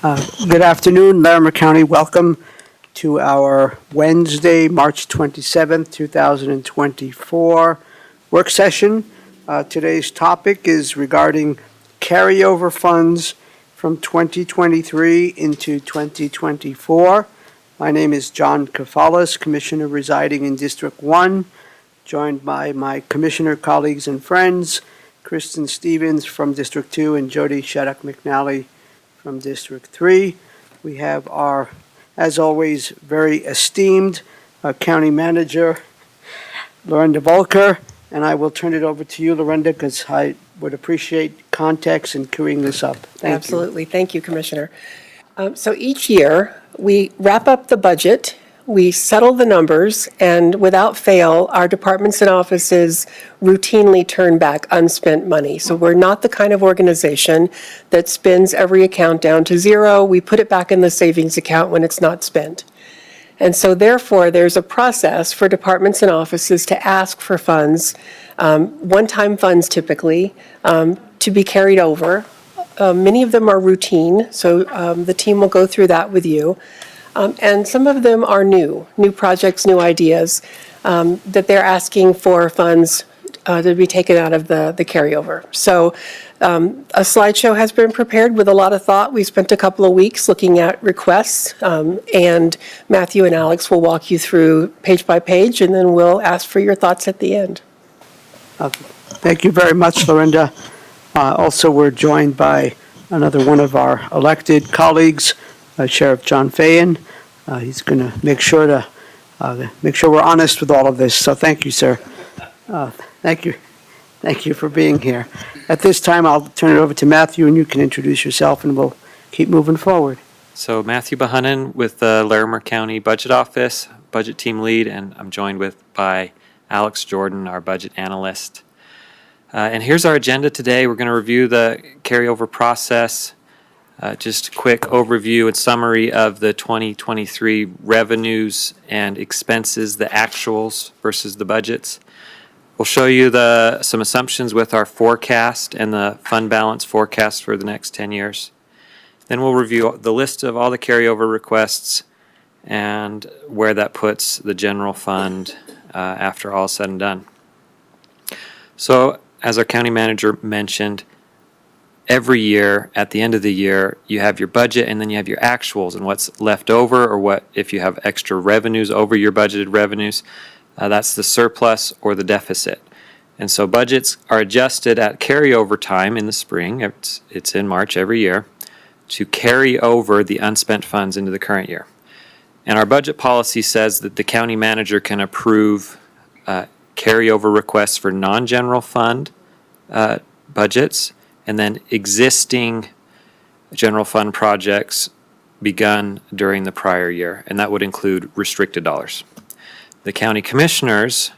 Good afternoon, Larimer County. Welcome to our Wednesday, March 27th, 2024 work session. Today's topic is regarding carryover funds from 2023 into 2024. My name is John Kafalis, Commissioner residing in District 1, joined by my Commissioner colleagues and friends, Kristen Stevens from District 2 and Jody Shattuck McNally from District 3. We have our, as always, very esteemed County Manager, Lorenda Volker, and I will turn it over to you, Lorenda, because I would appreciate context in queuing this up. Thank you. Absolutely. Thank you, Commissioner. So each year, we wrap up the budget, we settle the numbers, and without fail, our departments and offices routinely turn back unspent money. So we're not the kind of organization that spends every account down to zero. We put it back in the savings account when it's not spent. And so therefore, there's a process for departments and offices to ask for funds, one-time funds typically, to be carried over. Many of them are routine, so the team will go through that with you. And some of them are new projects, new ideas, that they're asking for funds to be taken out of the carryover. So a slideshow has been prepared with a lot of thought. We spent a couple of weeks looking at requests, and Matthew and Alex will walk you through page by page, and then we'll ask for your thoughts at the end. Thank you very much, Lorenda. Also, we're joined by another one of our elected colleagues, Sheriff John Fayen. He's going to make sure we're honest with all of this. So thank you, sir. Thank you for being here. At this time, I'll turn it over to Matthew, and you can introduce yourself, and we'll keep moving forward. So Matthew Behunin with the Larimer County Budget Office, Budget Team Lead, and I'm joined by Alex Jordan, our Budget Analyst. And here's our agenda today. We're going to review the carryover process. Just a quick overview and summary of the 2023 revenues and expenses, the actuals versus the budgets. We'll show you some assumptions with our forecast and the fund balance forecast for the next 10 years. Then we'll review the list of all the carryover requests and where that puts the general fund after all is said and done. So, as our county manager mentioned, every year, at the end of the year, you have your budget and then you have your actuals and what's left over, or what if you have extra revenues over your budgeted revenues, that's the surplus or the deficit. And so budgets are adjusted at carryover time in the spring, it's in March every year, to carry over the unspent funds into the current year. And our budget policy says that the county manager can approve carryover requests for non-general fund budgets, and then existing general fund projects begun during the prior year, and that would include restricted dollars. The county commissioners,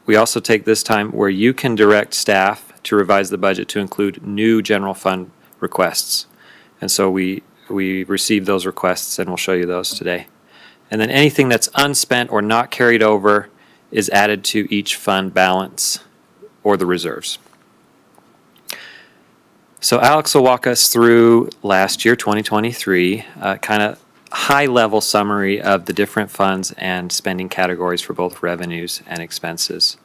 we also take this time where you can direct staff to revise the budget to include new general fund requests. And so we receive those requests, and we'll show you those today. And then anything that's unspent or not carried over is added to each fund balance or the reserves. So Alex will walk us through last year, 2023, kind of high-level summary of the different funds and spending categories for both revenues and expenses.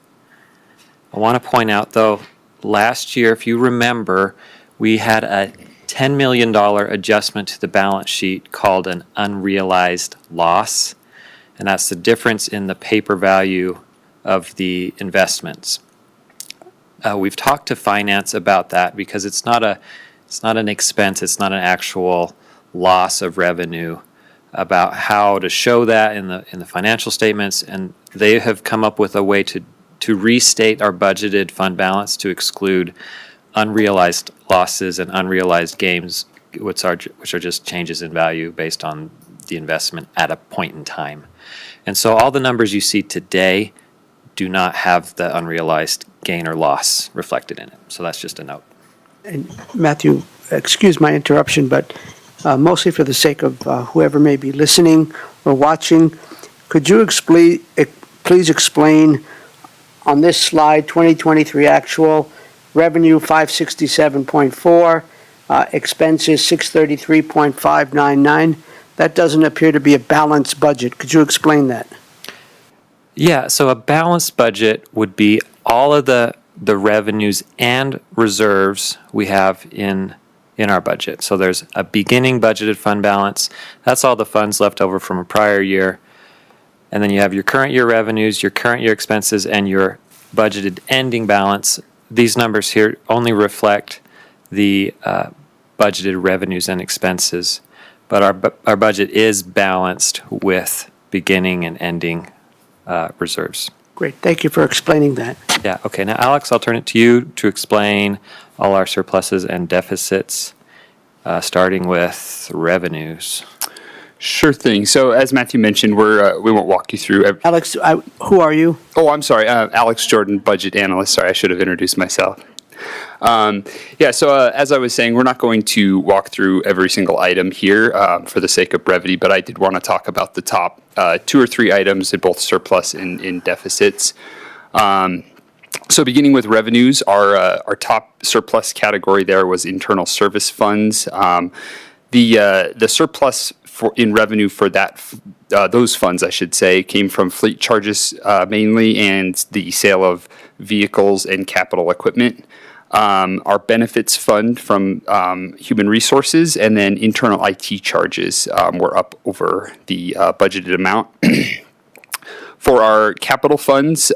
I want to point out, though, last year, if you remember, we had a $10 million adjustment to the balance sheet called an unrealized loss, and that's the difference in the paper value of the investments. We've talked to finance about that because it's not an expense, it's not an actual loss of revenue, about how to show that in the financial statements, and they have come up with a way to restate our budgeted fund balance to exclude unrealized losses and unrealized gains, which are just changes in value based on the investment at a point in time. And so all the numbers you see today do not have the unrealized gain or loss reflected in it. So that's just a note. And Matthew, excuse my interruption, but mostly for the sake of whoever may be listening or watching, could you please explain on this slide, 2023 actual revenue 567.4, expenses 633.599. That doesn't appear to be a balanced budget. Could you explain that? Yeah, so a balanced budget would be all of the revenues and reserves we have in our budget. So there's a beginning budgeted fund balance. That's all the funds left over from a prior year. And then you have your current year revenues, your current year expenses, and your budgeted ending balance. These numbers here only reflect the budgeted revenues and expenses, but our budget is balanced with beginning and ending reserves. Great, thank you for explaining that. Yeah, okay. Now, Alex, I'll turn it to you to explain all our surpluses and deficits, starting with revenues. Sure thing. So as Matthew mentioned, we won't walk you through. Alex, who are you? Oh, I'm sorry. Alex Jordan, budget analyst. Sorry, I should have introduced myself. So as I was saying, we're not going to walk through every single item here for the sake of brevity, but I did want to talk about the top 2 or 3 items in both surplus and in deficits. So beginning with revenues, our top surplus category there was internal service funds. The surplus in revenue for those funds, I should say, came from fleet charges mainly and the sale of vehicles and capital equipment. Our benefits fund from human resources, and then internal IT charges were up over the budgeted amount. For our capital funds,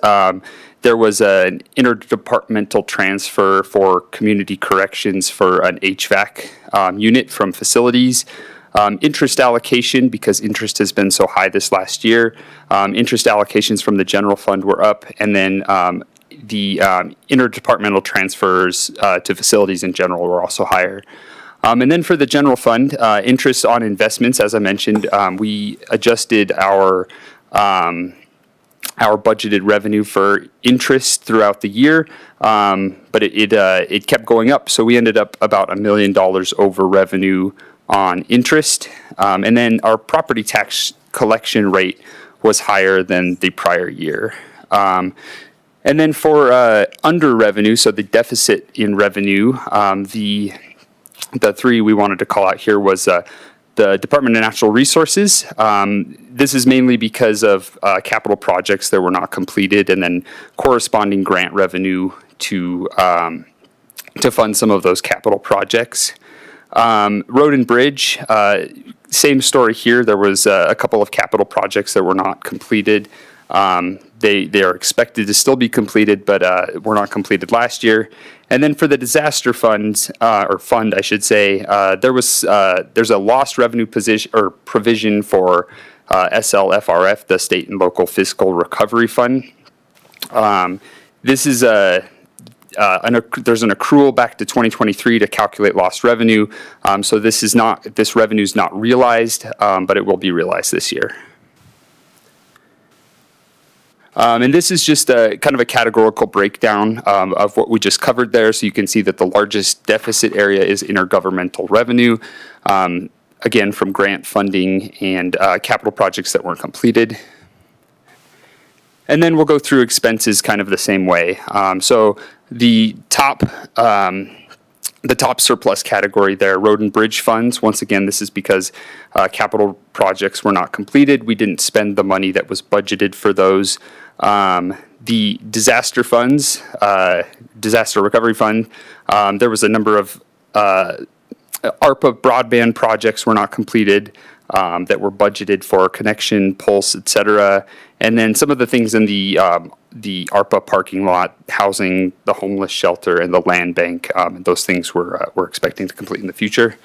there was an interdepartmental transfer for community corrections for an HVAC unit from facilities. Interest allocation, because interest has been so high this last year, interest allocations from the general fund were up, and then the interdepartmental transfers to facilities in general were also higher. And then for the general fund, interest on investments, as I mentioned, we adjusted our budgeted revenue for interest throughout the year, but it kept going up. So we ended up about $1 million over revenue on interest. And then our property tax collection rate was higher than the prior year. And then for under revenue, so the deficit in revenue, the 3 we wanted to call out here was the Department of Natural Resources. This is mainly because of capital projects that were not completed, and then corresponding grant revenue to fund some of those capital projects. Road and Bridge, same story here. There was a couple of capital projects that were not completed. They are expected to still be completed, but were not completed last year. And then for the disaster funds, or fund, I should say, there's a lost revenue position or provision for SLFRF, the State and Local Fiscal Recovery Fund. This is there's an accrual back to 2023 to calculate lost revenue. So this revenue is not realized, but it will be realized this year. And this is just a kind of a categorical breakdown of what we just covered there. So you can see that the largest deficit area is intergovernmental revenue, again, from grant funding and capital projects that weren't completed. And then we'll go through expenses kind of the same way. So the top surplus category there, road and bridge funds. Once again, this is because capital projects were not completed. We didn't spend the money that was budgeted for those. The disaster funds, disaster recovery fund, there was a number of ARPA broadband projects were not completed that were budgeted for connection, pulse, etc. And then some of the things in the ARPA parking lot, housing, the homeless shelter, and the land bank, those things we're expecting to complete in the future.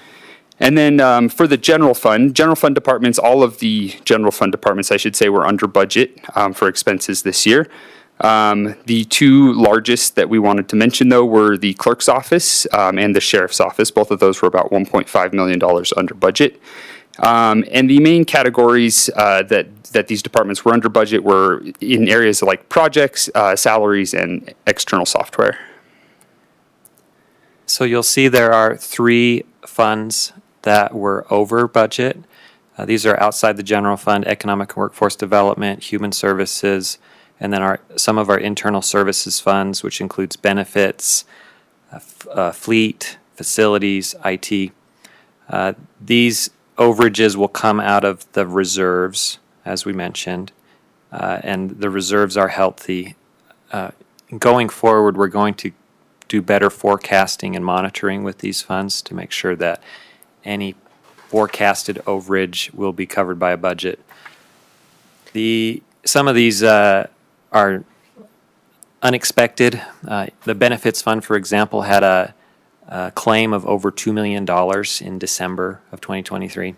And then for the general fund departments, all of the general fund departments, I should say, were under budget for expenses this year. The 2 largest that we wanted to mention, though, were the clerk's office and the sheriff's office. Both of those were about $1.5 million under budget. And the main categories that these departments were under budget were in areas like projects, salaries, and external software. So you'll see there are 3 funds that were over budget. These are outside the general fund: economic and workforce development, human services, and then some of our internal services funds, which includes benefits, fleet, facilities, IT. These overages will come out of the reserves, as we mentioned, and the reserves are healthy. Going forward, we're going to do better forecasting and monitoring with these funds to make sure that any forecasted overage will be covered by a budget. Some of these are unexpected. The benefits fund, for example, had a claim of over $2 million in December of 2023.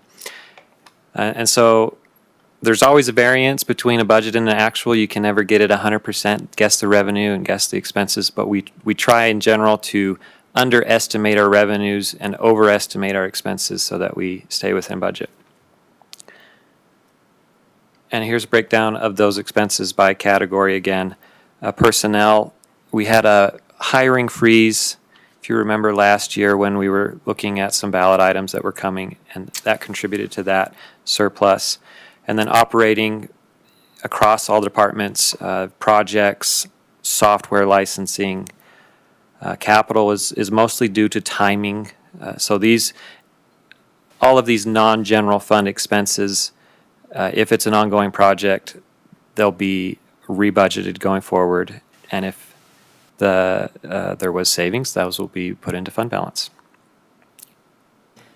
And so there's always a variance between a budget and an actual. You can never get it 100%, guess the revenue and guess the expenses, but we try in general to underestimate our revenues and overestimate our expenses so that we stay within budget. And here's a breakdown of those expenses by category again. Personnel, we had a hiring freeze, if you remember last year when we were looking at some ballot items that were coming, and that contributed to that surplus. And then operating across all departments, projects, software licensing, capital is mostly due to timing. So all of these non-general fund expenses, if it's an ongoing project, they'll be rebudgeted going forward. And if there was savings, those will be put into fund balance.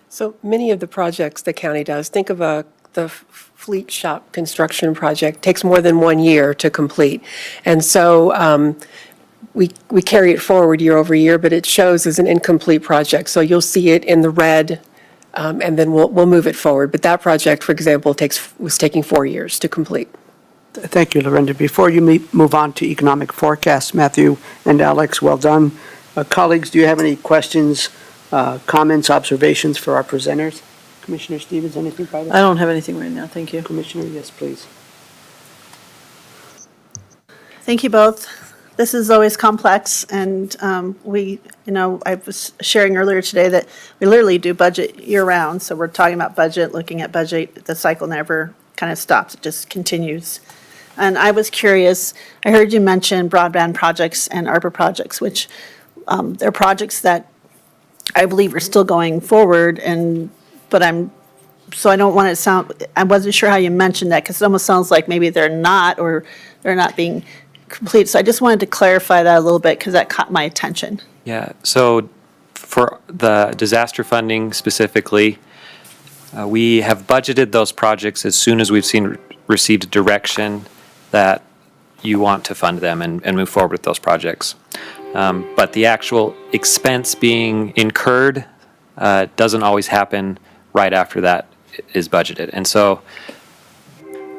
So many of the projects the county does, think of the fleet shop construction project, takes more than 1 year to complete. And so we carry it forward year over year, but it shows as an incomplete project. So you'll see it in the red, and then we'll move it forward. But that project, for example, was taking 4 years to complete. Thank you, Lorinda. Before you move on to economic forecasts, Matthew and Alex, well done. Colleagues, do you have any questions, comments, observations for our presenters? Commissioner Stevens, anything by that? I don't have anything right now, thank you. Commissioner, yes, please. Thank you both. This is always complex, and I was sharing earlier today that we literally do budget year-round, so we're talking about budget, looking at budget, the cycle never kind of stops, it just continues. And I was curious, I heard you mention broadband projects and ARPA projects, which they're projects that I believe are still going forward, so I don't want it to sound, I wasn't sure how you mentioned that, because it almost sounds like maybe they're not, or they're not being complete. So I just wanted to clarify that a little bit, because that caught my attention. Yeah, so for the disaster funding specifically, we have budgeted those projects as soon as we've received direction that you want to fund them and move forward with those projects. But the actual expense being incurred doesn't always happen right after that is budgeted. And so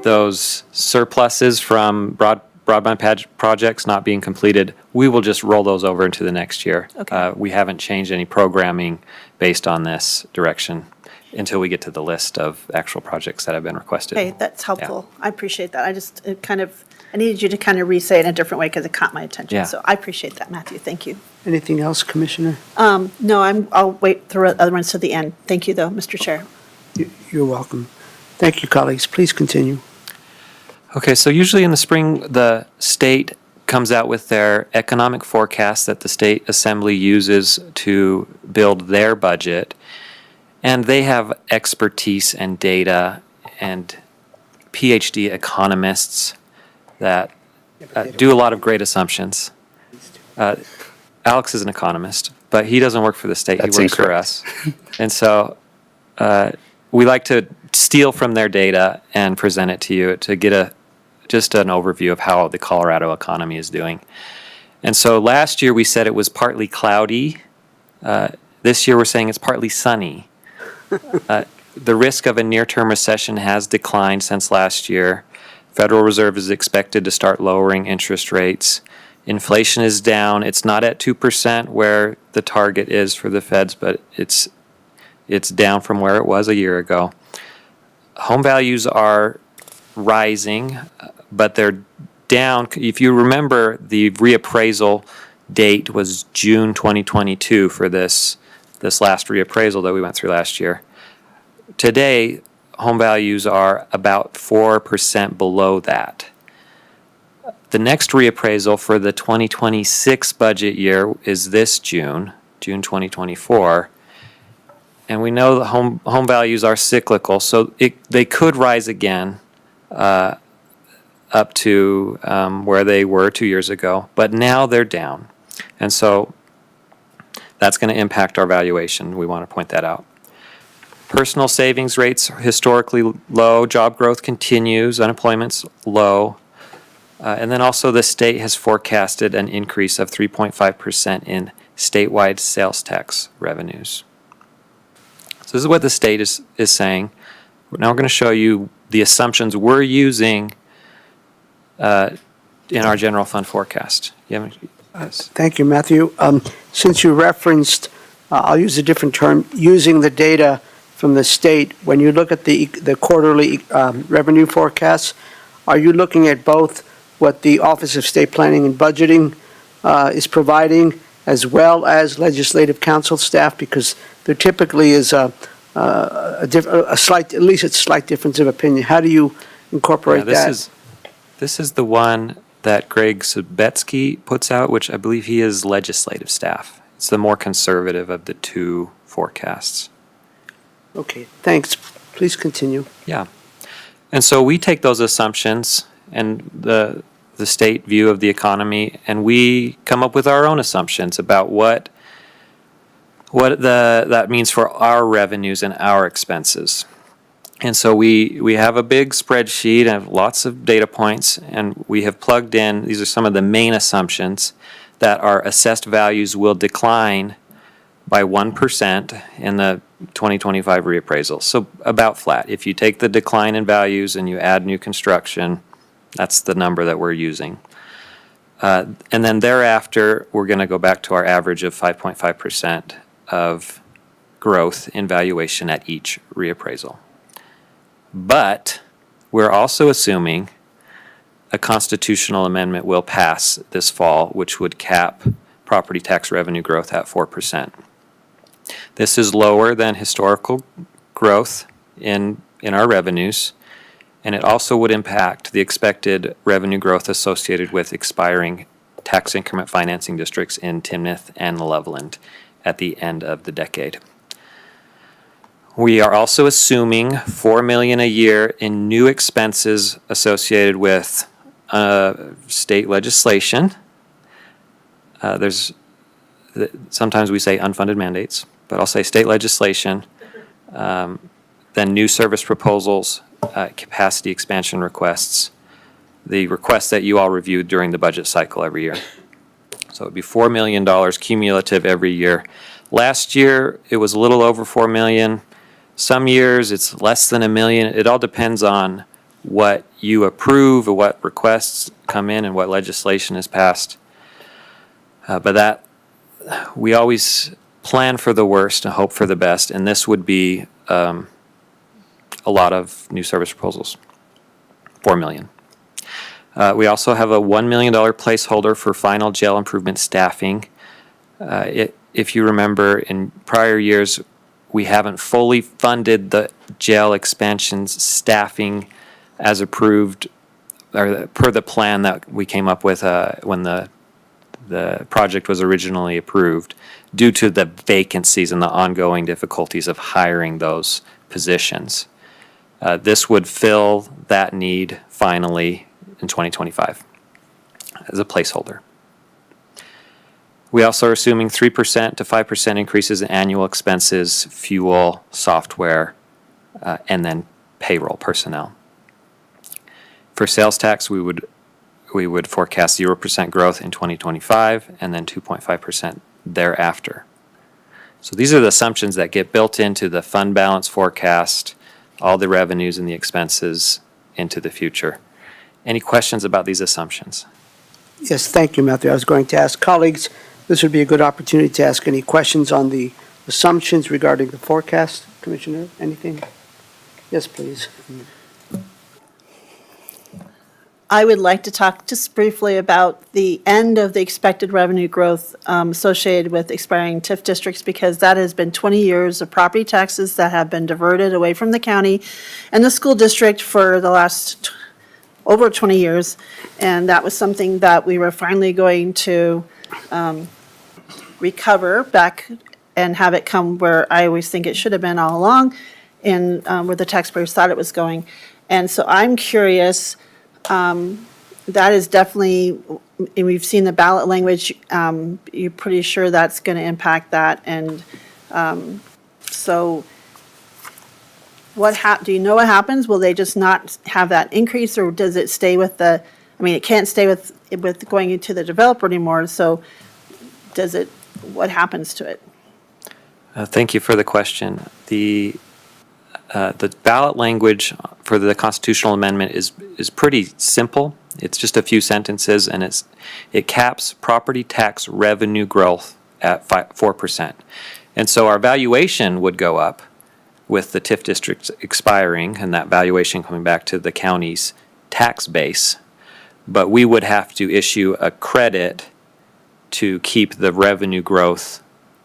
those surpluses from broadband projects not being completed, we will just roll those over into the next year. Okay. We haven't changed any programming based on this direction until we get to the list of actual projects that have been requested. Okay, that's helpful. I appreciate that. I needed you to kind of re-say it in a different way, because it caught my attention. Yeah. So I appreciate that, Matthew. Thank you. Anything else, Commissioner? No, I'll wait through other ones to the end. Thank you, though, Mr. Chair. You're welcome. Thank you, colleagues. Please continue. Okay, so usually in the spring, the state comes out with their economic forecast that the state assembly uses to build their budget. And they have expertise and data and PhD economists that do a lot of great assumptions. Alex is an economist, but he doesn't work for the state. That's he works incorrect. for us. And so we like to steal from their data and present it to you to get just an overview of how the Colorado economy is doing. And so last year we said it was partly cloudy. This year we're saying it's partly sunny. The risk of a near-term recession has declined since last year. Federal Reserve is expected to start lowering interest rates. Inflation is down. It's not at 2% where the target is for the feds, but it's down from where it was a year ago. Home values are rising, but they're down. If you remember, the reappraisal date was June 2022 for this last reappraisal that we went through last year. Today, home values are about 4% below that. The next reappraisal for the 2026 budget year is this June June 2024. And we know that home values are cyclical, so they could rise again up to where they were 2 years ago, but now they're down. And so that's going to impact our valuation. We want to point that out. Personal savings rates are historically low. Job growth continues. Unemployment's low. And then also the state has forecasted an increase of 3.5% in statewide sales tax revenues. So this is what the state is saying. Now we're going to show you the assumptions we're using in our general fund forecast. Yes. Thank you, Matthew. Since you referenced, I'll use a different term, using the data from the state, when you look at the quarterly revenue forecasts, are you looking at both what the Office of State Planning and Budgeting is providing, as well as Legislative Council staff? Because there typically is a slight, at least a slight difference of opinion. How do you incorporate that? This is the one that Greg Sabetsky puts out, which I believe he is legislative staff. It's the more conservative of the two forecasts. Okay, thanks. Please continue. Yeah. And so we take those assumptions and the state view of the economy, and we come up with our own assumptions about what that means for our revenues and our expenses. And so we have a big spreadsheet and have lots of data points, and we have plugged in, these are some of the main assumptions, that our assessed values will decline by 1% in the 2025 reappraisal. So about flat. If you take the decline in values and you add new construction, that's the number that we're using. And then thereafter, we're going to go back to our average of 5.5% of growth in valuation at each reappraisal. But we're also assuming a constitutional amendment will pass this fall, which would cap property tax revenue growth at 4%. This is lower than historical growth in our revenues, and it also would impact the expected revenue growth associated with expiring tax increment financing districts in Timnath and Loveland at the end of the decade. We are also assuming $4 million a year in new expenses associated with state legislation. Sometimes we say unfunded mandates, but I'll say state legislation, then new service proposals, capacity expansion requests, the requests that you all reviewed during the budget cycle every year. So it would be $4 million cumulative every year. Last year, it was a little over $4 million. Some years, it's less than $1 million. It all depends on what you approve or what requests come in and what legislation is passed. But that, we always plan for the worst and hope for the best, and this would be a lot of new service proposals, $4 million. We also have a $1 million placeholder for final jail improvement staffing. If you remember, in prior years, we haven't fully funded the jail expansions staffing as approved, or per the plan that we came up with when the project was originally approved, due to the vacancies and the ongoing difficulties of hiring those positions. This would fill that need finally in 2025 as a placeholder. We also are assuming 3% to 5% increases in annual expenses, fuel, software, and then payroll personnel. For sales tax, we would forecast 0% growth in 2025 and then 2.5% thereafter. So these are the assumptions that get built into the fund balance forecast, all the revenues and the expenses into the future. Any questions about these assumptions? Yes, thank you, Matthew. I was going to ask colleagues, this would be a good opportunity to ask any questions on the assumptions regarding the forecast. Commissioner, anything? Yes, please. I would like to talk just briefly about the end of the expected revenue growth associated with expiring TIF districts, because that has been 20 years of property taxes that have been diverted away from the county and the school district for the last over 20 years. And that was something that we were finally going to recover back and have it come where I always think it should have been all along, and where the taxpayers thought it was going. And so I'm curious, that is definitely, and we've seen the ballot language, you're pretty sure that's going to impact that. And so do you know what happens? Will they just not have that increase, or does it stay with it can't stay with going into the developer anymore, so what happens to it? Thank you for the question. The ballot language for the constitutional amendment is pretty simple. It's just a few sentences, and it caps property tax revenue growth at 4%. And so our valuation would go up with the TIF districts expiring and that valuation coming back to the county's tax base. But we would have to issue a credit to keep the revenue growth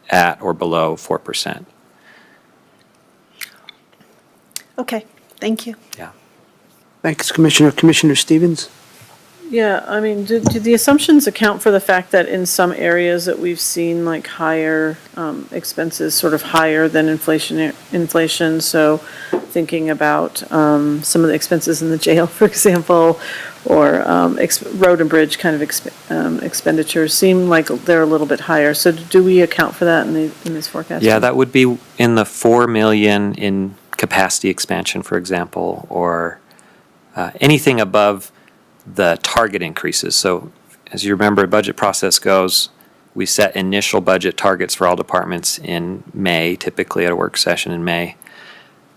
at or below 4%. Okay, thank you. Yeah. Thanks, Commissioner. Commissioner Stevens? Yeah, I mean, do the assumptions account for the fact that in some areas that we've seen like higher expenses, sort of higher than inflation? So thinking about some of the expenses in the jail, for example, or road and bridge kind of expenditures seem like they're a little bit higher. So do we account for that in this forecast? Yeah, that would be in the 4 million in capacity expansion, for example, or anything above the target increases. So as you remember, budget process goes, we set initial budget targets for all departments in May, typically at a work session in May.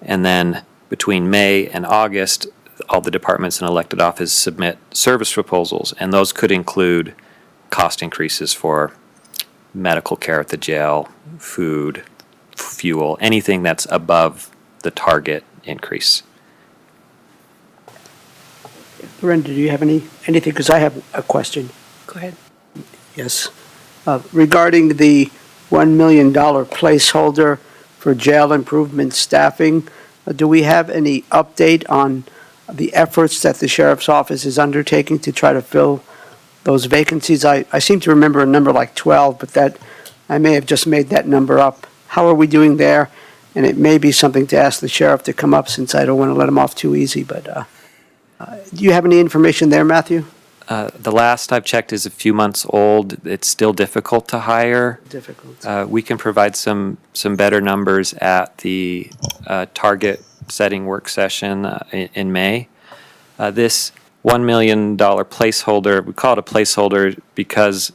And then between May and August, all the departments and elected offices submit service proposals, and those could include cost increases for medical care at the jail, food, fuel, anything that's above the target increase. Brenda, do you have anything? Because I have a question. Go ahead. Yes. Regarding the $1 million placeholder for jail improvement staffing, do we have any update on the efforts that the sheriff's office is undertaking to try to fill those vacancies? I seem to remember a number like 12, but that I may have just made that number up. How are we doing there? And it may be something to ask the sheriff to come up, since I don't want to let him off too easy, but do you have any information there, Matthew? The last I've checked is a few months old. It's still difficult to hire. Difficult. We can provide some better numbers at the target setting work session in May. This $1 million placeholder, we call it a placeholder because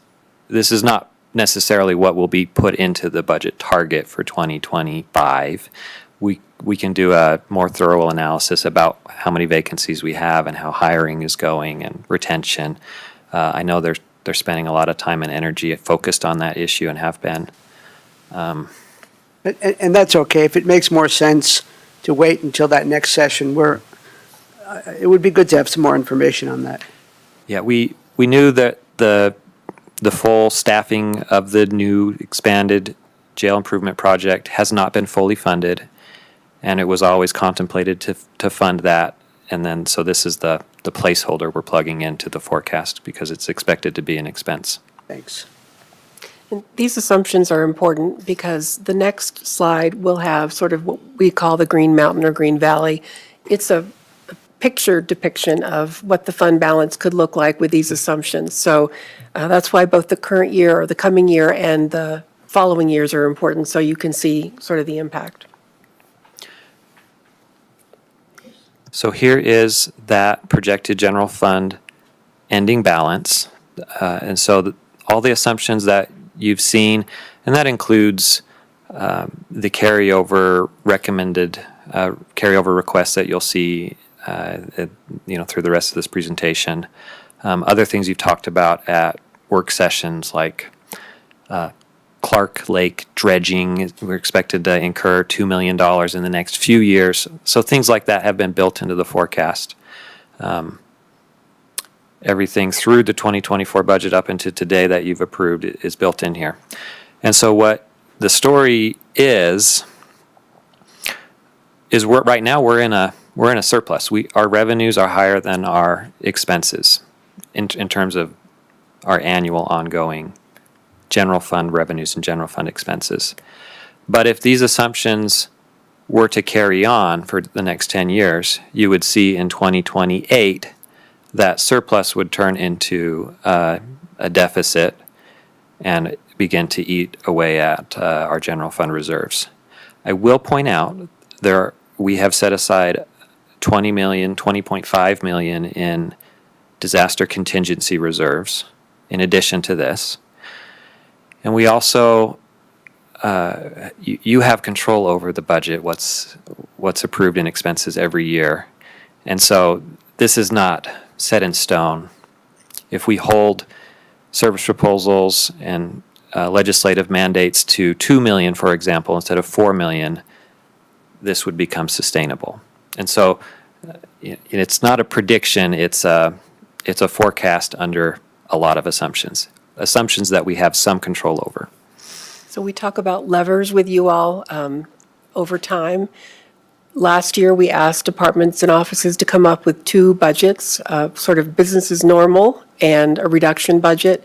this is not necessarily what will be put into the budget target for 2025. We can do a more thorough analysis about how many vacancies we have and how hiring is going and retention. I know they're spending a lot of time and energy focused on that issue and have been. And that's okay. If it makes more sense to wait until that next session, it would be good to have some more information on that. Yeah, we knew that the full staffing of the new expanded jail improvement project has not been fully funded, and it was always contemplated to fund that. And then, so this is the placeholder we're plugging into the forecast because it's expected to be an expense. Thanks. And these assumptions are important because the next slide will have sort of what we call the Green Mountain or Green Valley. It's a picture depiction of what the fund balance could look like with these assumptions. So that's why both the current year or the coming year and the following years are important, so you can see sort of the impact. So here is that projected general fund ending balance. And so all the assumptions that you've seen, and that includes the carryover recommended, carryover requests that you'll see through the rest of this presentation. Other things you've talked about at work sessions like Clark Lake dredging, we're expected to incur $2 million in the next few years. So things like that have been built into the forecast. Everything through the 2024 budget up into today that you've approved is built in here. And so what the story is right now we're in a surplus. Our revenues are higher than our expenses in terms of our annual ongoing general fund revenues and general fund expenses. But if these assumptions were to carry on for the next 10 years, you would see in 2028 that surplus would turn into a deficit and begin to eat away at our general fund reserves. I will point out we have set aside $20.5 million in disaster contingency reserves in addition to this. And we also, you have control over the budget, what's approved in expenses every year. And so this is not set in stone. If we hold service proposals and legislative mandates to $2 million, for example, instead of $4 million, this would become sustainable. And so it's not a prediction, it's a forecast under a lot of assumptions that we have some control over. So we talk about levers with you all over time. Last year, we asked departments and offices to come up with two budgets, sort of business as normal and a reduction budget.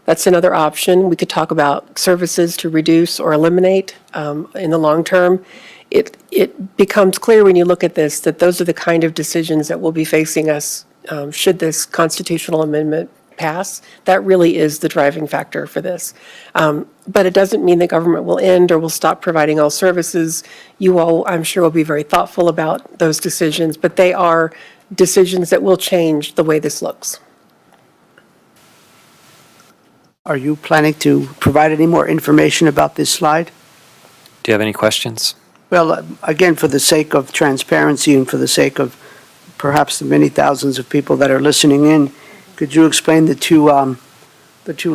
That's another option. We could talk about services to reduce or eliminate in the long term. It becomes clear when you look at this that those are the kind of decisions that will be facing us should this constitutional amendment pass. That really is the driving factor for this. But it doesn't mean the government will end or will stop providing all services. You all, I'm sure, will be very thoughtful about those decisions, but they are decisions that will change the way this looks. Are you planning to provide any more information about this slide? Do you have any questions? Well, again, for the sake of transparency and for the sake of perhaps the many thousands of people that are listening in, could you explain the two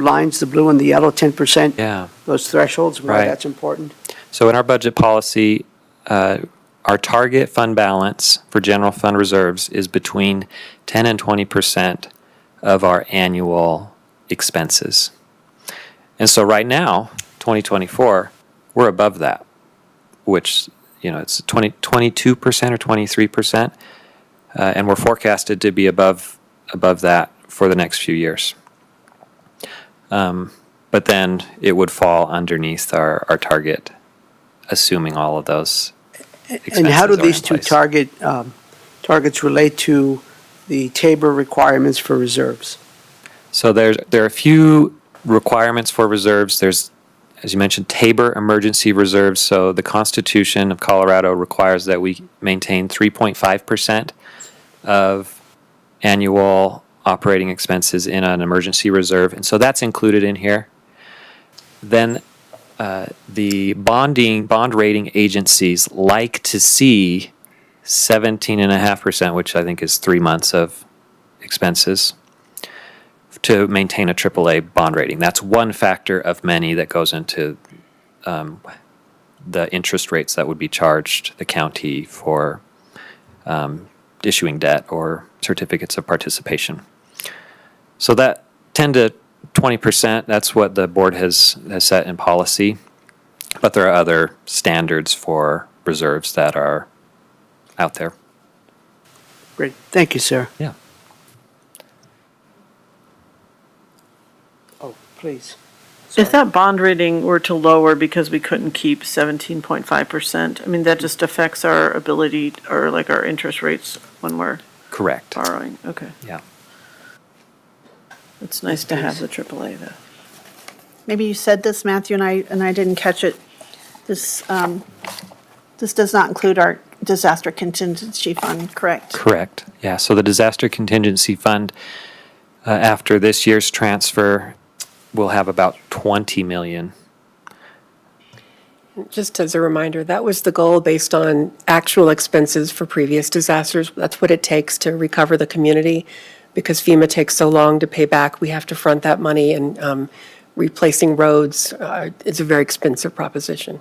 lines, the blue and the yellow, 10%? Yeah. Those thresholds, why Right. that's important? So in our budget policy, our target fund balance for general fund reserves is between 10 and 20% of our annual expenses. And so right now, 2024, we're above that, which, it's 22% or 23%, and we're forecasted to be above that for the next few years. But then it would fall underneath our target, assuming all of those expenses And how do are in these two place. targets relate to the TABOR requirements for reserves? So there are a few requirements for reserves. There's, as you mentioned, TABOR emergency reserves. So the Constitution of Colorado requires that we maintain 3.5% of annual operating expenses in an emergency reserve. And so that's included in here. Then the bond rating agencies like to see 17.5%, which I think is 3 months of expenses, to maintain a AAA bond rating. That's one factor of many that goes into the interest rates that would be charged the county for issuing debt or certificates of participation. So that 10 to 20%, that's what the board has set in policy. But there are other standards for reserves that are out there. Great. Thank you, sir. Yeah. Oh, please. If that bond rating were to lower because we couldn't keep 17.5%, I mean, that just affects our ability or like our interest rates when we're Correct. borrowing. Okay. Yeah. It's nice to have the AAA though. Maybe you said this, Matthew, and I didn't catch it. This does not include our disaster contingency fund, correct? Correct. Yeah. So the disaster contingency fund, after this year's transfer, will have about $20 million. Just as a reminder, that was the goal based on actual expenses for previous disasters. That's what it takes to recover the community. Because FEMA takes so long to pay back, we have to front that money, and replacing roads is a very expensive proposition.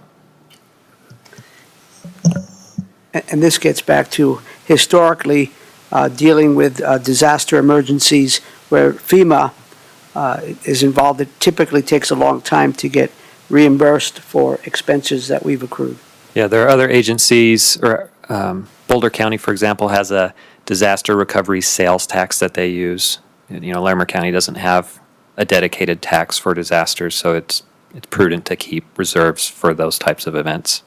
And this gets back to historically dealing with disaster emergencies where FEMA is involved. It typically takes a long time to get reimbursed for expenses that we've accrued. Yeah, there are other agencies, or Boulder County, for example, has a disaster recovery sales tax that they use. Larimer County doesn't have a dedicated tax for disasters, so it's prudent to keep reserves for those types of events.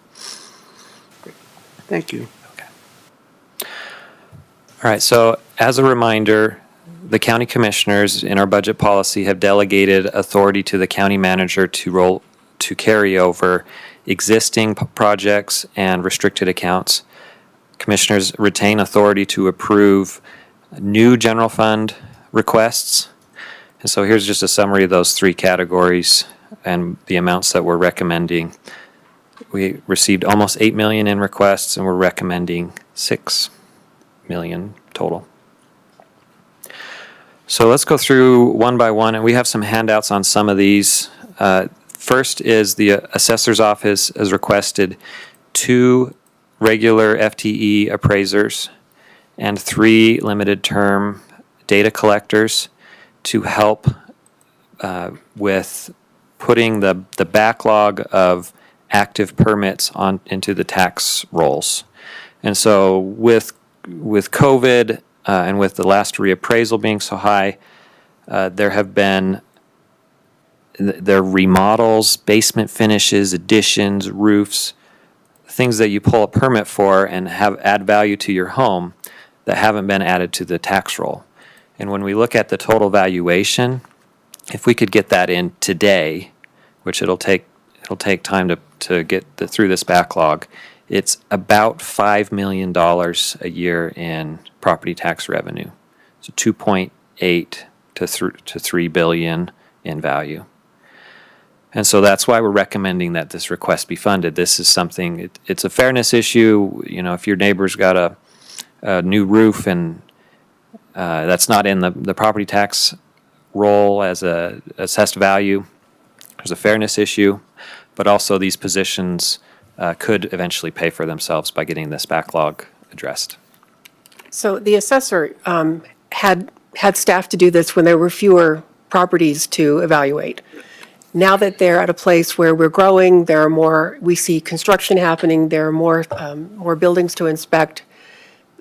Thank you. All right, so as a reminder, the county commissioners in our budget policy have delegated authority to the county manager to carry over existing projects and restricted accounts. Commissioners retain authority to approve new general fund requests. And so here's just a summary of those three categories and the amounts that we're recommending. We received almost 8 million in requests, and we're recommending 6 million total. So let's go through one by one, and we have some handouts on some of these. First is the assessor's office has requested 2 regular FTE appraisers and 3 limited term data collectors to help with putting the backlog of active permits on into the tax rolls. And so with COVID and with the last reappraisal being so high, there have been remodels, basement finishes, additions, roofs, things that you pull a permit for and add value to your home that haven't been added to the tax roll. And when we look at the total valuation, if we could get that in today, which it'll take time to get through this backlog, it's about $5 million a year in property tax revenue. So 2.8 to 3 billion in value. And so that's why we're recommending that this request be funded. This is something, it's a fairness issue. You know, if your neighbor's got a new roof and that's not in the property tax roll as a assessed value, there's a fairness issue, but also these positions could eventually pay for themselves by getting this backlog addressed. So the assessor had staff to do this when there were fewer properties to evaluate. Now that they're at a place where we're growing, there are more, we see construction happening, there are more buildings to inspect.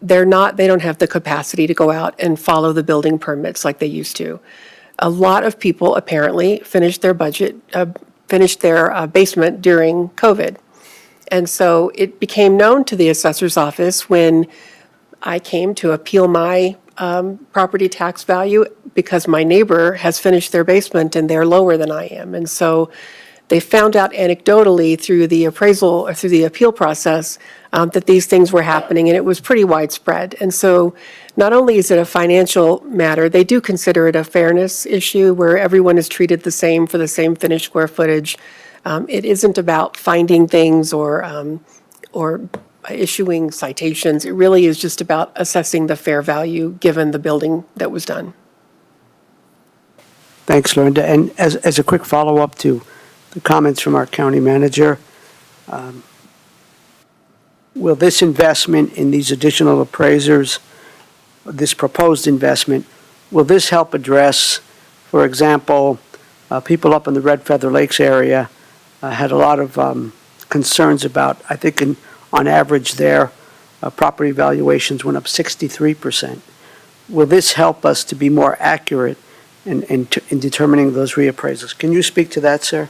They don't have the capacity to go out and follow the building permits like they used to. A lot of people apparently finished their basement during COVID. And so it became known to the assessor's office when I came to appeal my property tax value because my neighbor has finished their basement and they're lower than I am. And so they found out anecdotally through the appraisal or through the appeal process that these things were happening, and it was pretty widespread. And so not only is it a financial matter, they do consider it a fairness issue where everyone is treated the same for the same finished square footage. It isn't about finding things or issuing citations. It really is just about assessing the fair value given the building that was done. Thanks, Lorinda. And as a quick follow-up to the comments from our county manager, will this investment in these additional appraisers, this proposed investment, will this help address, for example, people up in the Red Feather Lakes area had a lot of concerns about, I think on average their property valuations went up 63%. Will this help us to be more accurate in determining those reappraisals? Can you speak to that, sir?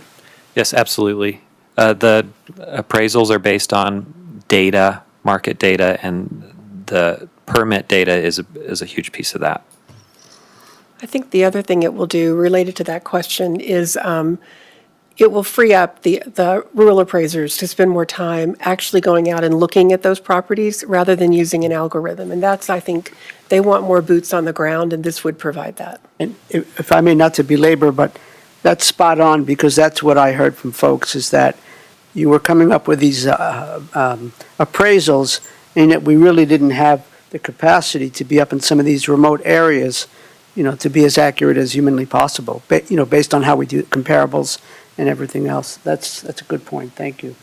Yes, absolutely. The appraisals are based on data, market data, and the permit data is a huge piece of that. I think the other thing it will do related to that question is it will free up the rural appraisers to spend more time actually going out and looking at those properties rather than using an algorithm. And that's, I think, they want more boots on the ground, and this would provide that. And if I may, not to belabor, but that's spot on, because that's what I heard from folks, is that you were coming up with these appraisals, and that we really didn't have the capacity to be up in some of these remote areas, to be as accurate as humanly possible, based on how we do comparables and everything else. That's a good point. Thank you.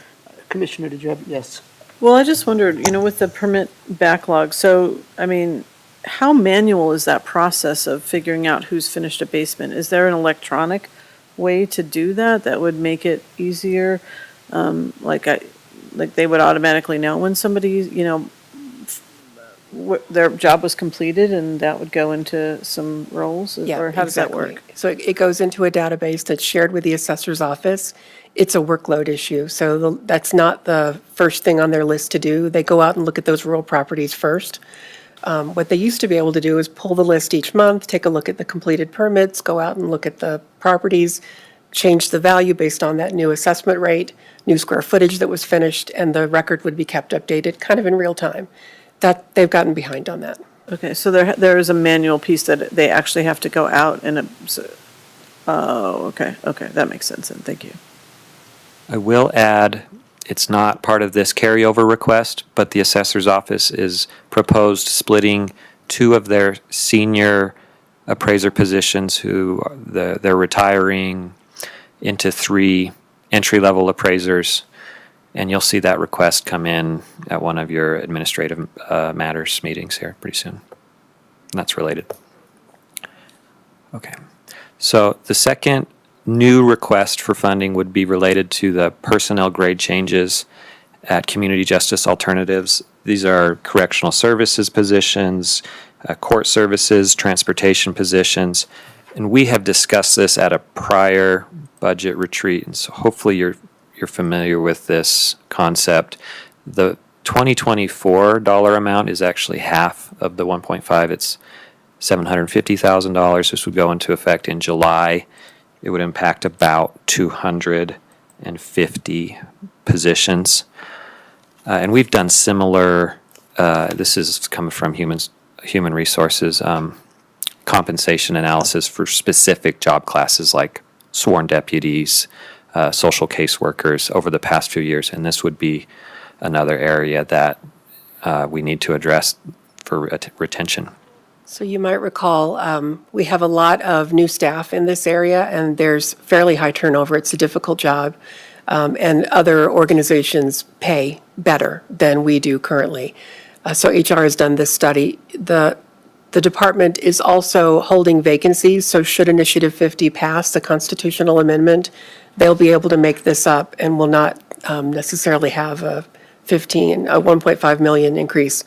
Commissioner, did you have, yes? Well, I just wondered, with the permit backlog, so, how manual is that process of figuring out who's finished a basement? Is there an electronic way to do that would make it easier? Like they would automatically know when somebody, their job was completed and that would go into some roles? Yeah, Or how does that exactly. work? So it goes into a database that's shared with the assessor's office. It's a workload issue, so that's not the first thing on their list to do. They go out and look at those rural properties first. What they used to be able to do is pull the list each month, take a look at the completed permits, go out and look at the properties, change the value based on that new assessment rate, new square footage that was finished, and the record would be kept updated kind of in real time. That, they've gotten behind on that. Okay, so there is a manual piece that they actually have to go out and, okay, that makes sense then, thank you. I will add, it's not part of this carryover request, but the assessor's office is proposed splitting two of their senior appraiser positions they're retiring into 3 entry-level appraisers. And you'll see that request come in at one of your administrative matters meetings here pretty soon. And that's related. Okay. So the second new request for funding would be related to the personnel grade changes at Community Justice Alternatives. These are correctional services positions, court services, transportation positions, and we have discussed this at a prior budget retreat, and so hopefully you're familiar with this concept. The 2024 dollar amount is actually half of the 1.5. It's $750,000. This would go into effect in July. It would impact about 250 positions. And we've done similar, this is coming from human resources, compensation analysis for specific job classes like sworn deputies, social caseworkers over the past few years. And this would be another area that we need to address for retention. So you might recall, we have a lot of new staff in this area, and there's fairly high turnover. It's a difficult job, and other organizations pay better than we do currently. So HR has done this study. The department is also holding vacancies, so should Initiative 50 pass, the constitutional amendment, they'll be able to make this up and will not necessarily have a 1.5 million increase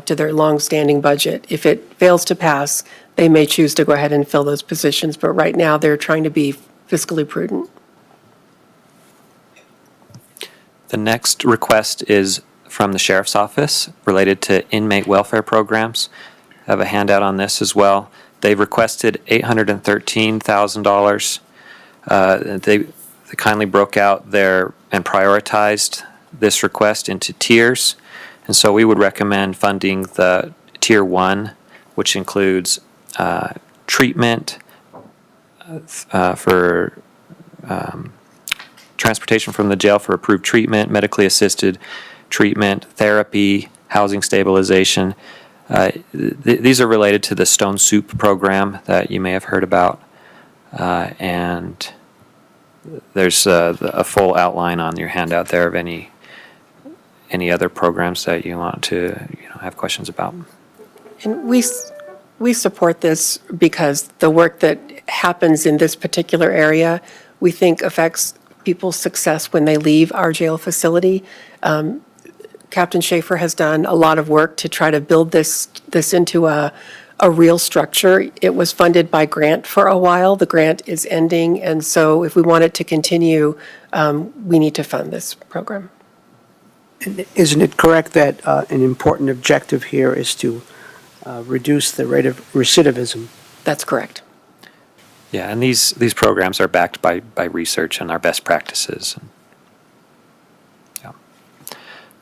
to their long-standing budget. If it fails to pass, they may choose to go ahead and fill those positions, but right now they're trying to be fiscally prudent. The next request is from the Sheriff's Office related to inmate welfare programs. I have a handout on this as well. They've requested $813,000. They kindly broke out and prioritized this request into tiers. And so we would recommend funding the Tier 1, which includes treatment for transportation from the jail for approved treatment, medically assisted treatment, therapy, housing stabilization. These are related to the Stone Soup program that you may have heard about. And there's a full outline on your handout there of any other programs that you want to have questions about. And we support this because the work that happens in this particular area, we think affects people's success when they leave our jail facility. Captain Schaefer has done a lot of work to try to build this into a real structure. It was funded by grant for a while. The grant is ending, and so if we want it to continue, we need to fund this program. Isn't it correct that an important objective here is to reduce the rate of recidivism? That's correct. Yeah, and these programs are backed by research and our best practices. Yeah.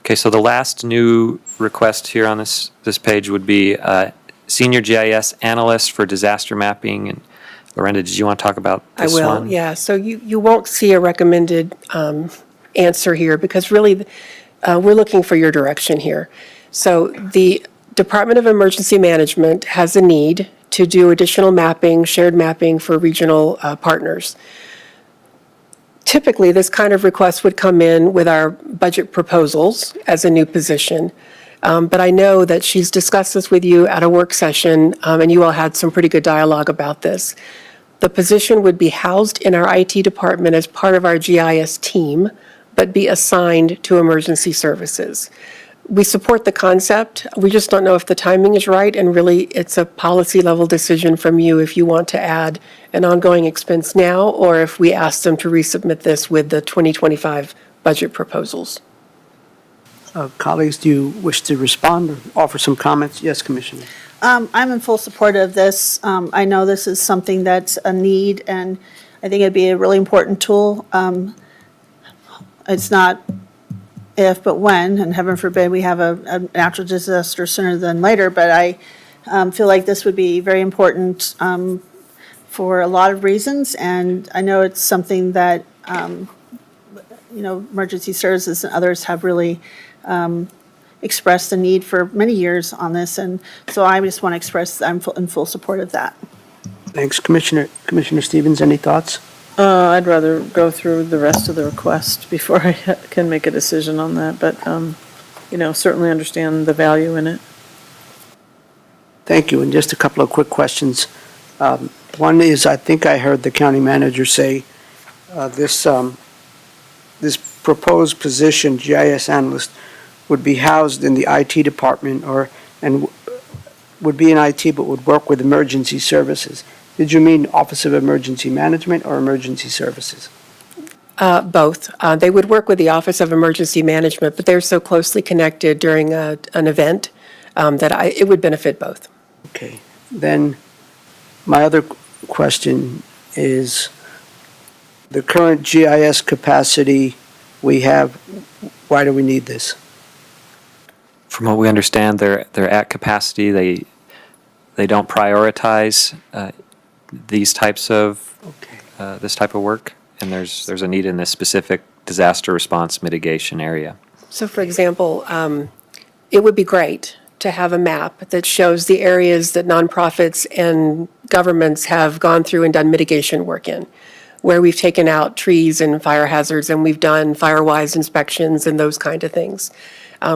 Okay, so the last new request here on this page would be Senior GIS Analyst for Disaster Mapping. And Lorenda, did you want to talk about this one? I will, yeah. So you won't see a recommended answer here because really we're looking for your direction here. So the Department of Emergency Management has a need to do additional mapping, shared mapping for regional partners. Typically, this kind of request would come in with our budget proposals as a new position. But I know that she's discussed this with you at a work session, and you all had some pretty good dialogue about this. The position would be housed in our IT department as part of our GIS team, but be assigned to emergency services. We support the concept. We just don't know if the timing is right, and really, it's a policy-level decision from you if you want to add an ongoing expense now, or if we ask them to resubmit this with the 2025 budget proposals. Colleagues, do you wish to respond or offer some comments? Yes, Commissioner. I'm in full support of this. I know this is something that's a need, and I think it'd be a really important tool. It's not if, but when, and heaven forbid we have a natural disaster sooner than later, but I feel like this would be very important for a lot of reasons, and I know it's something that, emergency services and others have really expressed the need for many years on this, and so I just want to express I'm in full support of that. Thanks, Commissioner. Commissioner Stevens, any thoughts? I'd rather go through the rest of the request before I can make a decision on that, but, certainly understand the value in it. Thank you. And just a couple of quick questions. One is, I think I heard the county manager say this proposed position, GIS analyst, would be housed in the IT department and would be in IT but would work with emergency services. Did you mean Office of Emergency Management or Emergency Services? Both. They would work with the Office of Emergency Management, but they're so closely connected during an event that it would benefit both. Okay. Then my other question is the current GIS capacity we have, why do we need this? From what we understand, they're at capacity. They don't prioritize these types of Okay. this type of work, and there's a need in this specific disaster response mitigation area. So, for example, it would be great to have a map that shows the areas that nonprofits and governments have gone through and done mitigation work in, where we've taken out trees and fire hazards, and we've done fire-wise inspections and those kind of things.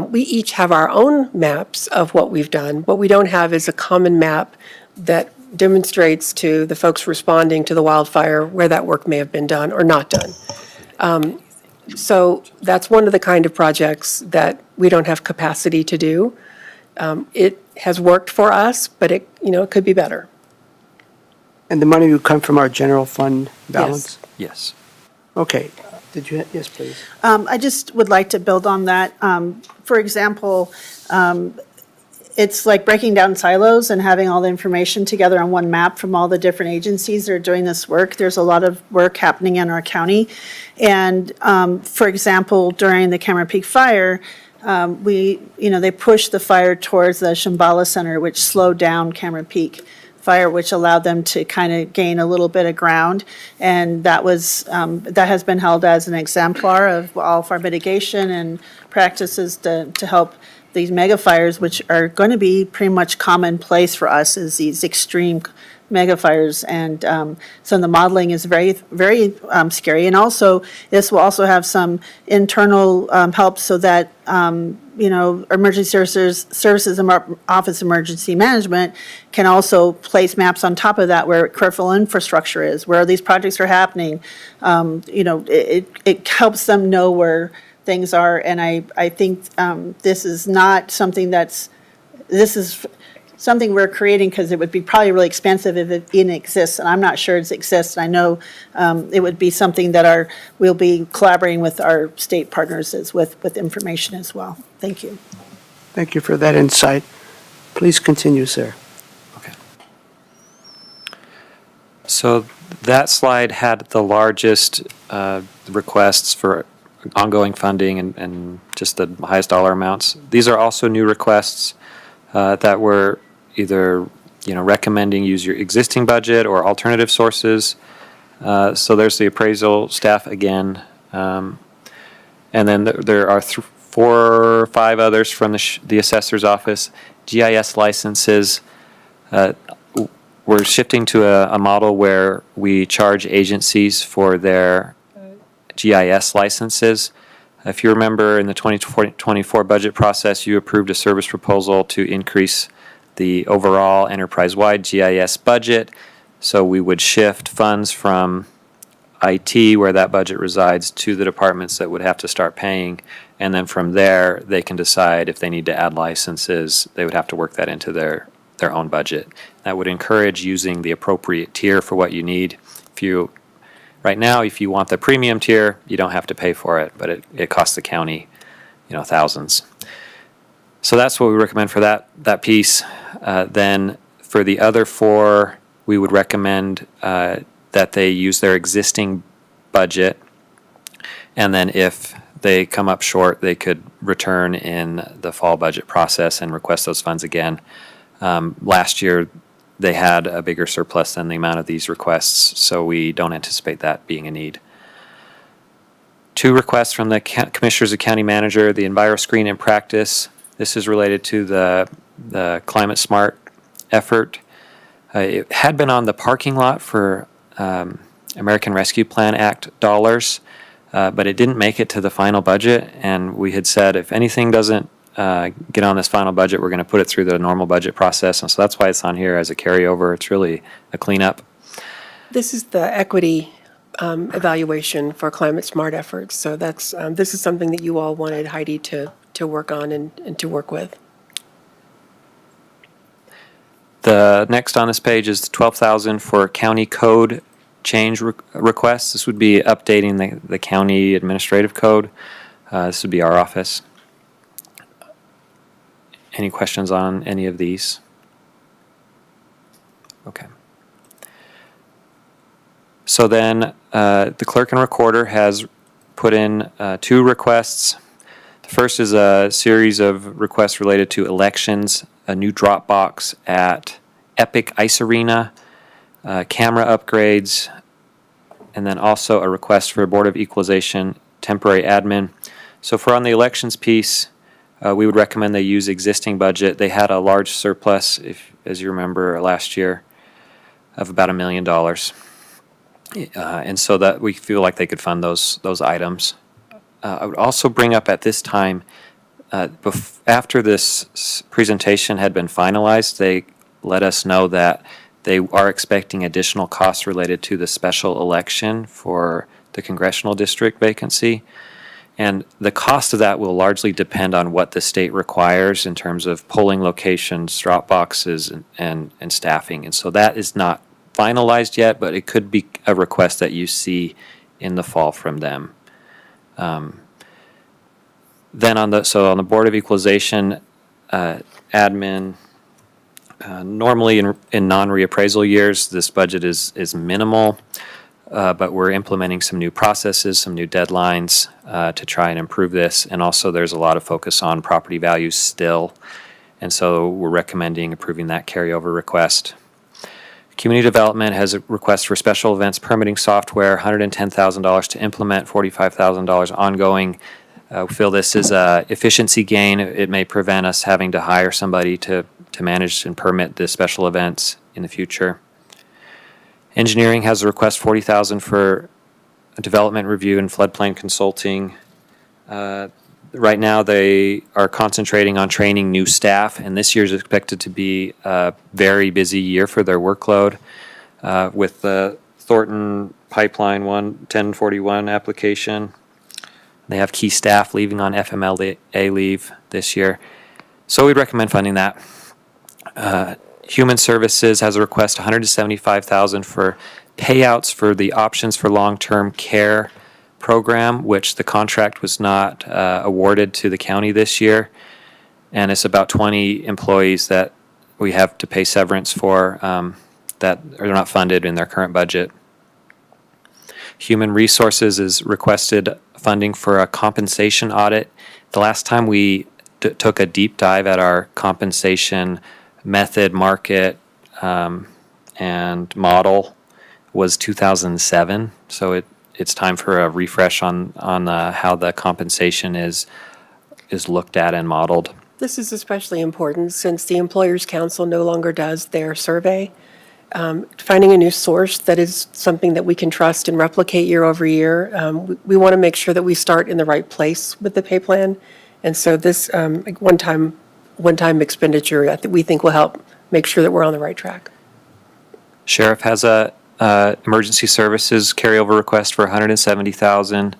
We each have our own maps of what we've done. What we don't have is a common map that demonstrates to the folks responding to the wildfire where that work may have been done or not done. So that's one of the kind of projects that we don't have capacity to do. It has worked for us, but it could be better. And the money would come from our general fund balance? Yes. Okay. Yes, please. I just would like to build on that. For example, it's like breaking down silos and having all the information together on one map from all the different agencies that are doing this work. There's a lot of work happening in our county. And for example, during the Cameron Peak fire, they pushed the fire towards the Shambhala Center, which slowed down Cameron Peak fire, which allowed them to kind of gain a little bit of ground. And that has been held as an exemplar of wildfire mitigation and practices to help these mega fires, which are going to be pretty much commonplace for us, is these extreme mega fires. And so the modeling is very, very scary. And also, this will also have some internal help so that emergency services and Office of Emergency Management can also place maps on top of that where critical infrastructure is, where these projects are happening. It helps them know where things are, and I think this is not something this is something we're creating because it would be probably really expensive if it didn't exist, and I'm not sure it exists. I know it would be something that we'll be collaborating with our state partners with information as well. Thank you. Thank you for that insight. Please continue, sir. Okay. So that slide had the largest requests for ongoing funding and just the highest dollar amounts. These are also new requests that were either recommending use your existing budget or alternative sources. So there's the appraisal staff again, and then there are 4 or 5 others from the assessor's office. GIS licenses. We're shifting to a model where we charge agencies for their GIS licenses. If you remember, in the 2024 budget process, you approved a service proposal to increase the overall enterprise-wide GIS budget. So we would shift funds from IT, where that budget resides, to the departments that would have to start paying. And then from there, they can decide if they need to add licenses. They would have to work that into their own budget. That would encourage using the appropriate tier for what you need. Right now, if you want the premium tier, you don't have to pay for it, but it costs the county, thousands. So that's what we recommend for that piece. Then for the other four, we would recommend that they use their existing budget, and then if they come up short, they could return in the fall budget process and request those funds again. Last year, they had a bigger surplus than the amount of these requests, so we don't anticipate that being a need. 2 requests from the Commissioners of County Manager, the EnviroScreen in practice. This is related to the Climate Smart effort. It had been on the parking lot for American Rescue Plan Act dollars, but it didn't make it to the final budget, and we had said if anything doesn't get on this final budget, we're going to put it through the normal budget process, and so that's why it's on here as a carryover. It's really a cleanup. This is the equity evaluation for climate smart efforts. So this is something that you all wanted Heidi to work on and to work with. The next on this page is $12,000 for county code change requests. This would be updating the county administrative code. This would be our office. Any questions on any of these? Okay. So then the clerk and recorder has put in 2 requests. The first is a series of requests related to elections, a new drop box at Epic Ice Arena, camera upgrades, and then also a request for a Board of Equalization temporary admin. So for on the elections piece, we would recommend they use existing budget. They had a large surplus, as you remember, last year of about $1 million. And so that we feel like they could fund those items. I would also bring up at this time, after this presentation had been finalized, they let us know that they are expecting additional costs related to the special election for the congressional district vacancy. And the cost of that will largely depend on what the state requires in terms of polling locations, drop boxes, and staffing. And so that is not finalized yet, but it could be a request that you see in the fall from them. Then on the Board of Equalization admin, normally in non-reappraisal years, this budget is minimal. But we're implementing some new processes, some new deadlines to try and improve this. And also there's a lot of focus on property values still. And so we're recommending approving that carryover request. Community Development has a request for special events permitting software, $110,000 to implement, $45,000 ongoing. We feel this is a efficiency gain. It may prevent us having to hire somebody to manage and permit the special events in the future. Engineering has a request $40,000 for development review and floodplain consulting. Right now, they are concentrating on training new staff, and this year is expected to be a very busy year for their workload. With the Thornton Pipeline 1041 application, they have key staff leaving on FMLA leave this year. So we'd recommend funding that. Human Services has a request $175,000 for payouts for the Options for Long-Term Care program, which the contract was not awarded to the county this year. And it's about 20 employees that we have to pay severance for that are not funded in their current budget. Human Resources has requested funding for a compensation audit. The last time we took a deep dive at our compensation method, market, and model was 2007. So it's time for a refresh on how the compensation is looked at and modeled. This is especially important since the Employers Council no longer does their survey. Finding a new source that is something that we can trust and replicate year over year. We want to make sure that we start in the right place with the pay plan. And so this one-time expenditure, we think will help make sure that we're on the right track. Sheriff has a emergency services carryover request for $170,000.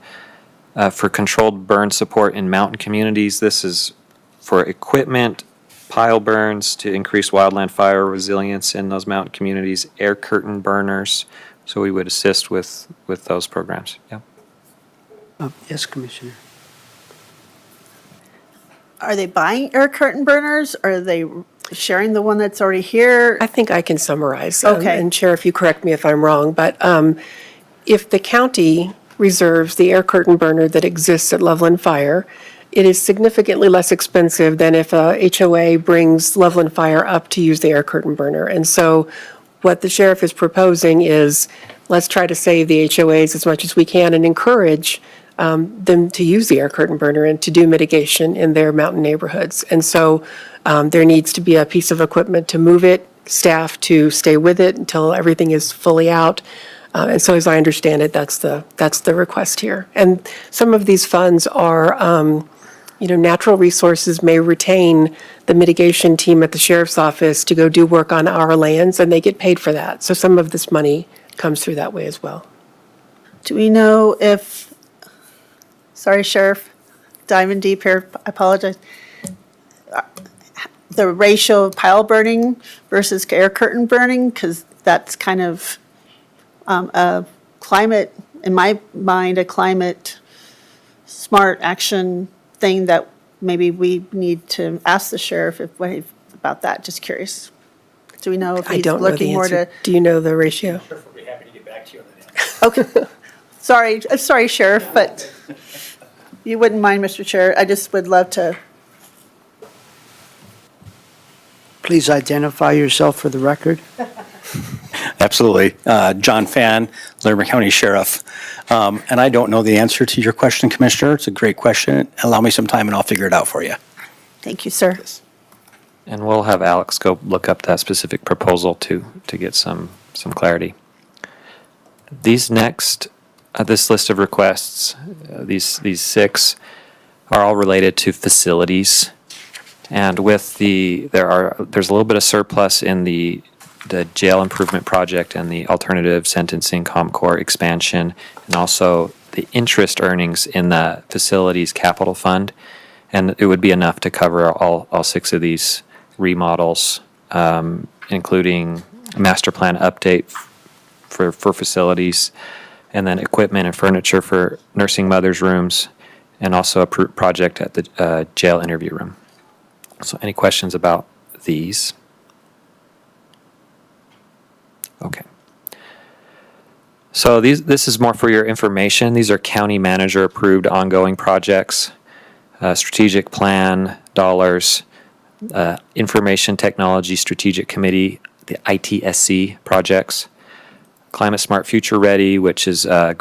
For controlled burn support in mountain communities, this is for equipment, pile burns to increase wildland fire resilience in those mountain communities, air curtain burners. So we would assist with those programs. Yeah. Yes, Commissioner. Are they buying air curtain burners? Or are they sharing the one that's already here? I think I can summarize. Okay. And Sheriff, you correct me if I'm wrong, but if the county reserves the air curtain burner that exists at Loveland Fire, it is significantly less expensive than if a HOA brings Loveland Fire up to use the air curtain burner. And so what the sheriff is proposing is, let's try to save the HOAs as much as we can and encourage them to use the air curtain burner and to do mitigation in their mountain neighborhoods. And so there needs to be a piece of equipment to move it, staff to stay with it until everything is fully out. And so as I understand it, that's the request here. And some of these funds are, natural resources may retain the mitigation team at the sheriff's office to go do work on our lands, and they get paid for that. So some of this money comes through that way as well. Do we know if, sorry, Sheriff, diving deep here, I apologize. The ratio of pile burning versus air curtain burning, because that's kind of a climate, in my mind, a climate smart action thing that maybe we need to ask the sheriff about that. Just curious. Do we know if I he's don't know the looking more answer. to? Do you know the ratio? We'll be happy to get back to you on that. Okay. Sorry, Sheriff, but you wouldn't mind, Mr. Chair. I just would love to. Please identify yourself for the record. Absolutely. John Fan, Larimer County Sheriff. And I don't know the answer to your question, Commissioner. It's a great question. Allow me some time and I'll figure it out for you. Thank you, sir. And we'll have Alex go look up that specific proposal to get some clarity. These next, this list of requests, these 6 are all related to facilities. And with there's a little bit of surplus in the jail improvement project and the alternative sentencing ComCore expansion, and also the interest earnings in the facilities capital fund. And it would be enough to cover all 6 of these remodels, including a master plan update for facilities, and then equipment and furniture for nursing mothers' rooms, and also a project at the jail interview room. So any questions about these? Okay. So this is more for your information. These are county manager approved ongoing projects, strategic plan dollars, information technology strategic committee, the ITSC projects, climate smart future ready, which is a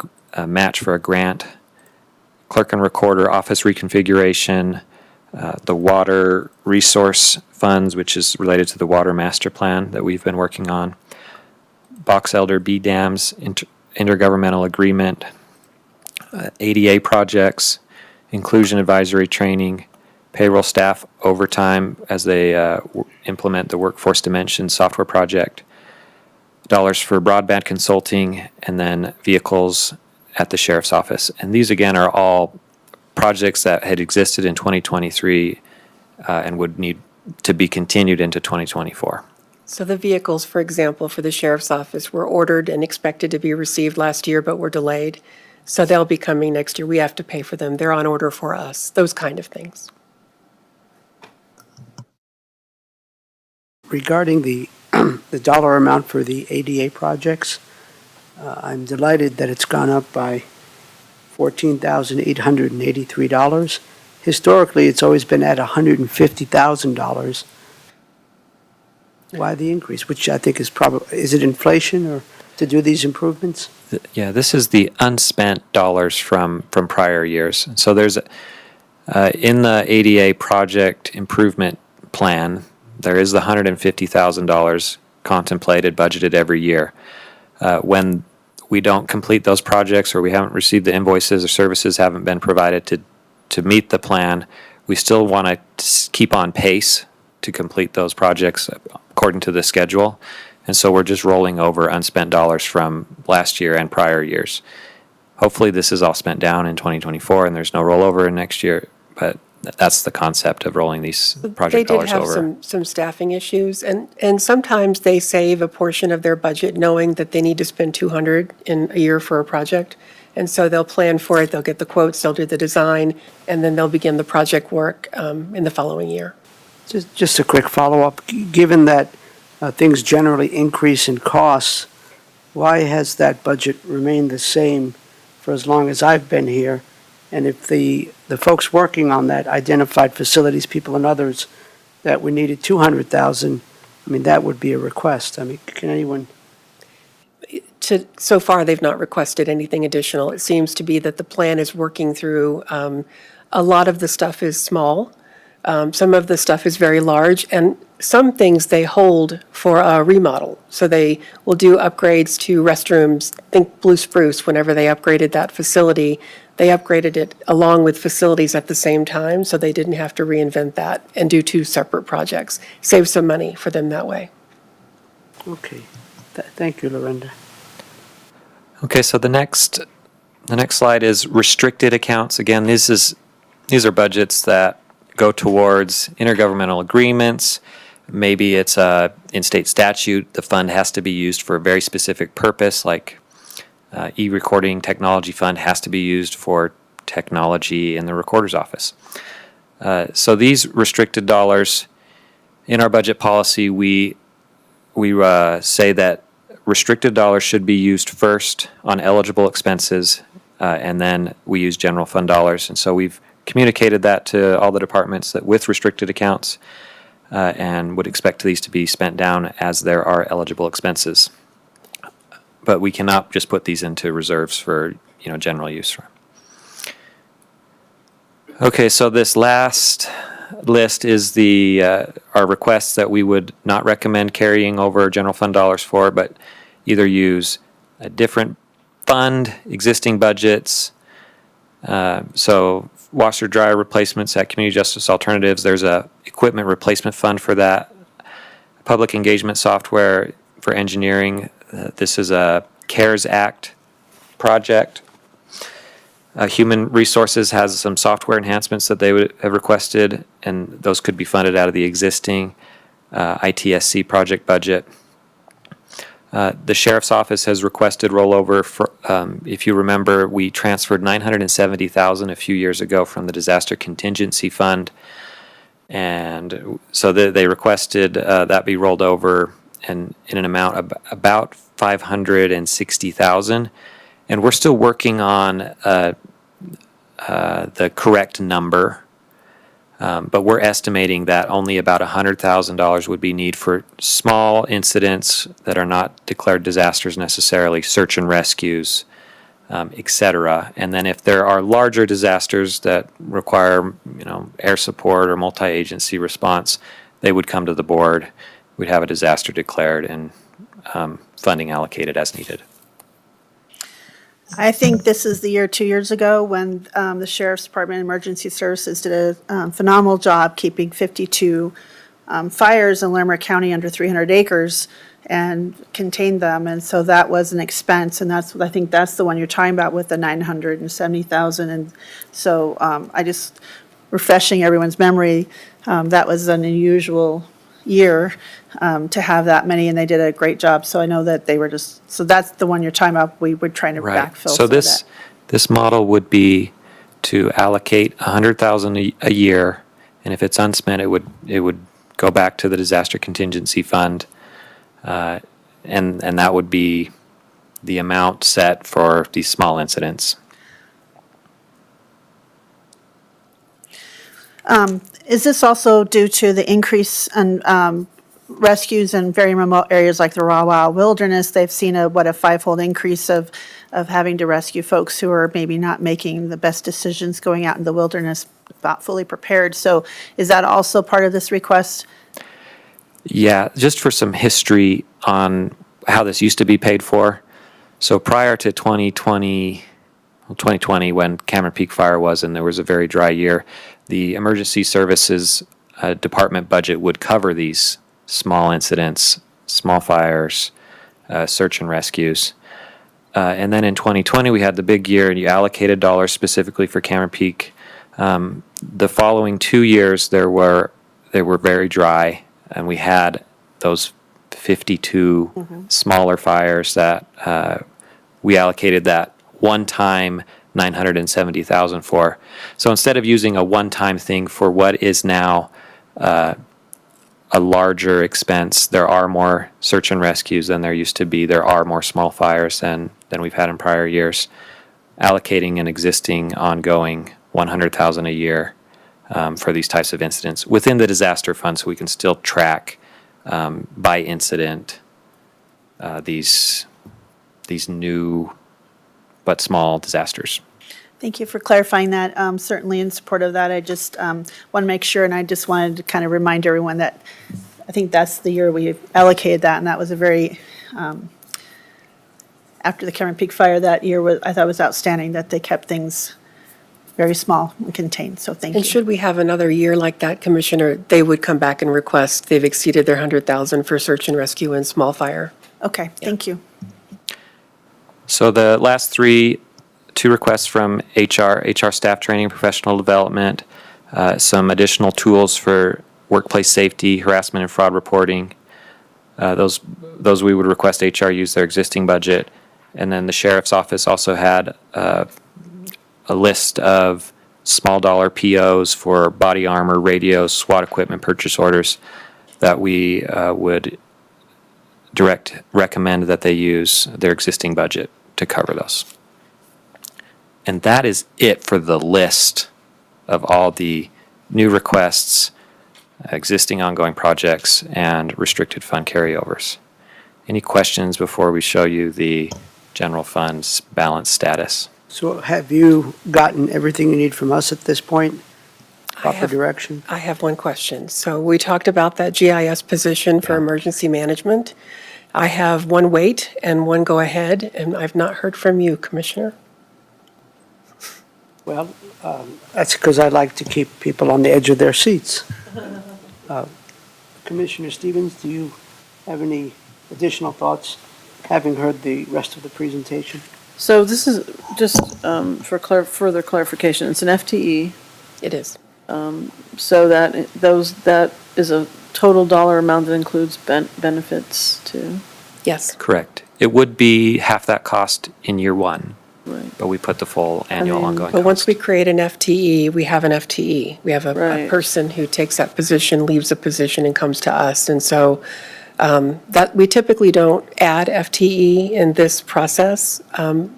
match for a grant, clerk and recorder office reconfiguration, the water resource funds, which is related to the water master plan that we've been working on, Box Elder B dams, intergovernmental agreement, ADA projects, inclusion advisory training, payroll staff overtime as they implement the workforce dimension software project, dollars for broadband consulting, and then vehicles at the sheriff's office. And these again are all projects that had existed in 2023 and would need to be continued into 2024. So the vehicles, for example, for the sheriff's office were ordered and expected to be received last year, but were delayed. So they'll be coming next year. We have to pay for them. They're on order for us, those kind of things. Regarding the dollar amount for the ADA projects, I'm delighted that it's gone up by $14,883. Historically, it's always been at $150,000. Why the increase? Which I think is probably, is it inflation or to do these improvements? Yeah, this is the unspent dollars from prior years. So there's, in the ADA project improvement plan, there is the $150,000 contemplated, budgeted every year. When we don't complete those projects or we haven't received the invoices or services haven't been provided to meet the plan, we still want to keep on pace to complete those projects according to the schedule. And so we're just rolling over unspent dollars from last year and prior years. hopefully this is all spent down in 2024 and there's no rollover in next year, but that's the concept of rolling these project dollars over. They did have some staffing issues, and sometimes they save a portion of their budget knowing that they need to spend 200 in a year for a project. And so they'll plan for it, they'll get the quotes, they'll do the design, and then they'll begin the project work in the following year. Just a quick follow-up. Given that things generally increase in costs, why has that budget remained the same for as long as I've been here? And if the folks working on that identified facilities people and others that we needed 200,000, I mean, that would be a request. I mean, can anyone? So far, they've not requested anything additional. It seems to be that the plan is working through, a lot of the stuff is small, some of the stuff is very large, and some things they hold for a remodel. So they will do upgrades to restrooms. Think Blue Spruce, whenever they upgraded that facility, they upgraded it along with facilities at the same time, so they didn't have to reinvent that and do two separate projects. Save some money for them that way. Okay. Thank you, Lorinda. Okay, so the next slide is restricted accounts. Again, these are budgets that go towards intergovernmental agreements. Maybe it's in state statute, the fund has to be used for a very specific purpose, like e-recording technology fund has to be used for technology in the recorder's office. So these restricted dollars, in our budget policy, we say that restricted dollars should be used first on eligible expenses, and then we use general fund dollars. And so we've communicated that to all the departments that with restricted accounts, and would expect these to be spent down as there are eligible expenses. But we cannot just put these into reserves for, general use. Okay, so this last list is our requests that we would not recommend carrying over general fund dollars for, but either use a different fund, existing budgets. So washer dryer replacements at Community Justice Alternatives, there's a equipment replacement fund for that. Public engagement software for engineering, this is a CARES Act project. Human Resources has some software enhancements that they would have requested, and those could be funded out of the existing ITSC project budget. The Sheriff's Office has requested rollover. If you remember, we transferred $970,000 a few years ago from the Disaster Contingency Fund, and so they requested that be rolled over in an amount of about $560,000. And we're still working on the correct number, but we're estimating that only about $100,000 would be needed for small incidents that are not declared disasters necessarily, search and rescues, etc. And then if there are larger disasters that require, air support or multi-agency response, they would come to the board. We'd have a disaster declared and funding allocated as needed. I think this is the year 2 years ago when the Sheriff's Department Emergency Services did a phenomenal job keeping 52 fires in Larimer County under 300 acres and contained them. And so that was an expense, and I think that's the one you're talking about with the 970,000. And so I just refreshing everyone's memory, that was an unusual year to have that many, and they did a great job. So I know that they were so that's the one you're talking about. We were trying to backfill. So this model would be to allocate $100,000 a year, and if it's unspent, it would go back to the disaster contingency fund, and that would be the amount set for these small incidents. Is this also due to the increase in rescues in very remote areas like the Raw Wild Wilderness? They've seen a fivefold increase of having to rescue folks who are maybe not making the best decisions going out in the wilderness, not fully prepared. So is that also part of this request? Yeah, just for some history on how this used to be paid for. So prior to 2020, when Cameron Peak Fire was, and there was a very dry year, the Emergency Services Department budget would cover these small incidents, small fires, search and rescues. And then in 2020, we had the big year, and you allocated dollars specifically for Cameron Peak. The following 2 years, they were very dry, and we had those 52 smaller fires that we allocated that one-time $970,000 for. So instead of using a one-time thing for what is now a larger expense, there are more search and rescues than there used to be. There are more small fires than we've had in prior years. Allocating an existing ongoing $100,000 a year for these types of incidents within the disaster fund, so we can still track by incident these new but small disasters. Thank you for clarifying that. Certainly in support of that. I just want to make sure, and I just wanted to kind of remind everyone that I think that's the year we allocated that, and that was a very, after the Cameron Peak fire that year, I thought was outstanding that they kept things very small and contained, so thank you. And should we have another year like that, Commissioner, they would come back and request they've exceeded their 100,000 for search and rescue and small fire. Okay, thank you. So the last two requests from HR staff training, professional development, some additional tools for workplace safety, harassment and fraud reporting. Those we would request HR use their existing budget. And then the sheriff's office also had a list of small dollar POs for body armor, radios, SWAT equipment purchase orders that we would recommend that they use their existing budget to cover those. And that is it for the list of all the new requests, existing ongoing projects, and restricted fund carryovers. Any questions before we show you the general fund's balance status? So have you gotten everything you need from us at this point? Proper have- direction? I have one question. So we talked about that GIS position for emergency management. I have one wait and one go ahead, and I've not heard from you, Commissioner. Well, that's because I like to keep people on the edge of their seats. Commissioner Stevens, do you have any additional thoughts, having heard the rest of the presentation? So this is just for further clarification, it's an FTE, It is. so that is a total dollar amount that includes benefits too. Yes. Correct. It would be half that cost in year one, Right. but we put the full annual mean, ongoing But once cost. we create an FTE, we have an FTE. We have a Right. person who takes that position, leaves the position, and comes to us. And so that we typically don't add FTE in this process,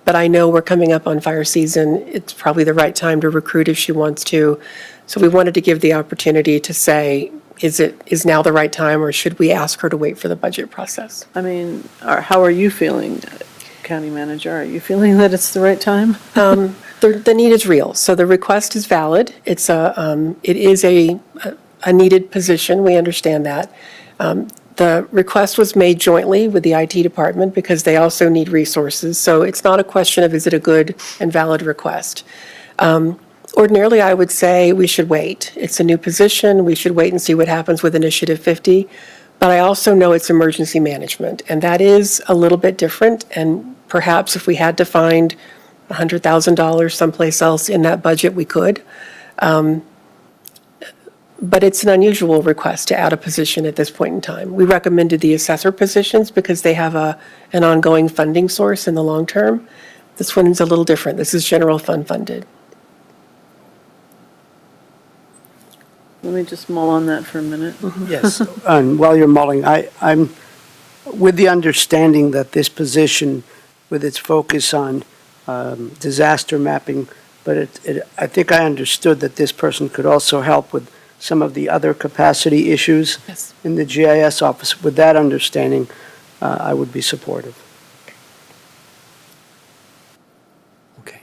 but I know we're coming up on fire season. It's probably the right time to recruit if she wants to. So we wanted to give the opportunity to say, is now the right time, or should we ask her to wait for the budget process? I mean, how are you feeling, County Manager? Are you feeling that it's the right time? The need is real, so the request is valid. It is a needed position, we understand that. The request was made jointly with the IT department because they also need resources, so it's not a question of is it a good and valid request. Ordinarily, I would say we should wait. It's a new position, we should wait and see what happens with Initiative 50, but I also know it's emergency management, and that is a little bit different, and perhaps if we had to find $100,000 someplace else in that budget, we could. But it's an unusual request to add a position at this point in time. We recommended the assessor positions because they have an ongoing funding source in the long term. This one is a little different. This is general fund funded. Let me just mull on that for a minute. Yes, and while you're mulling, I'm with the understanding that this position, with its focus on disaster mapping, but I think I understood that this person could also help with some of the other capacity issues Yes. in the GIS office. With that understanding, I would be supportive. Okay.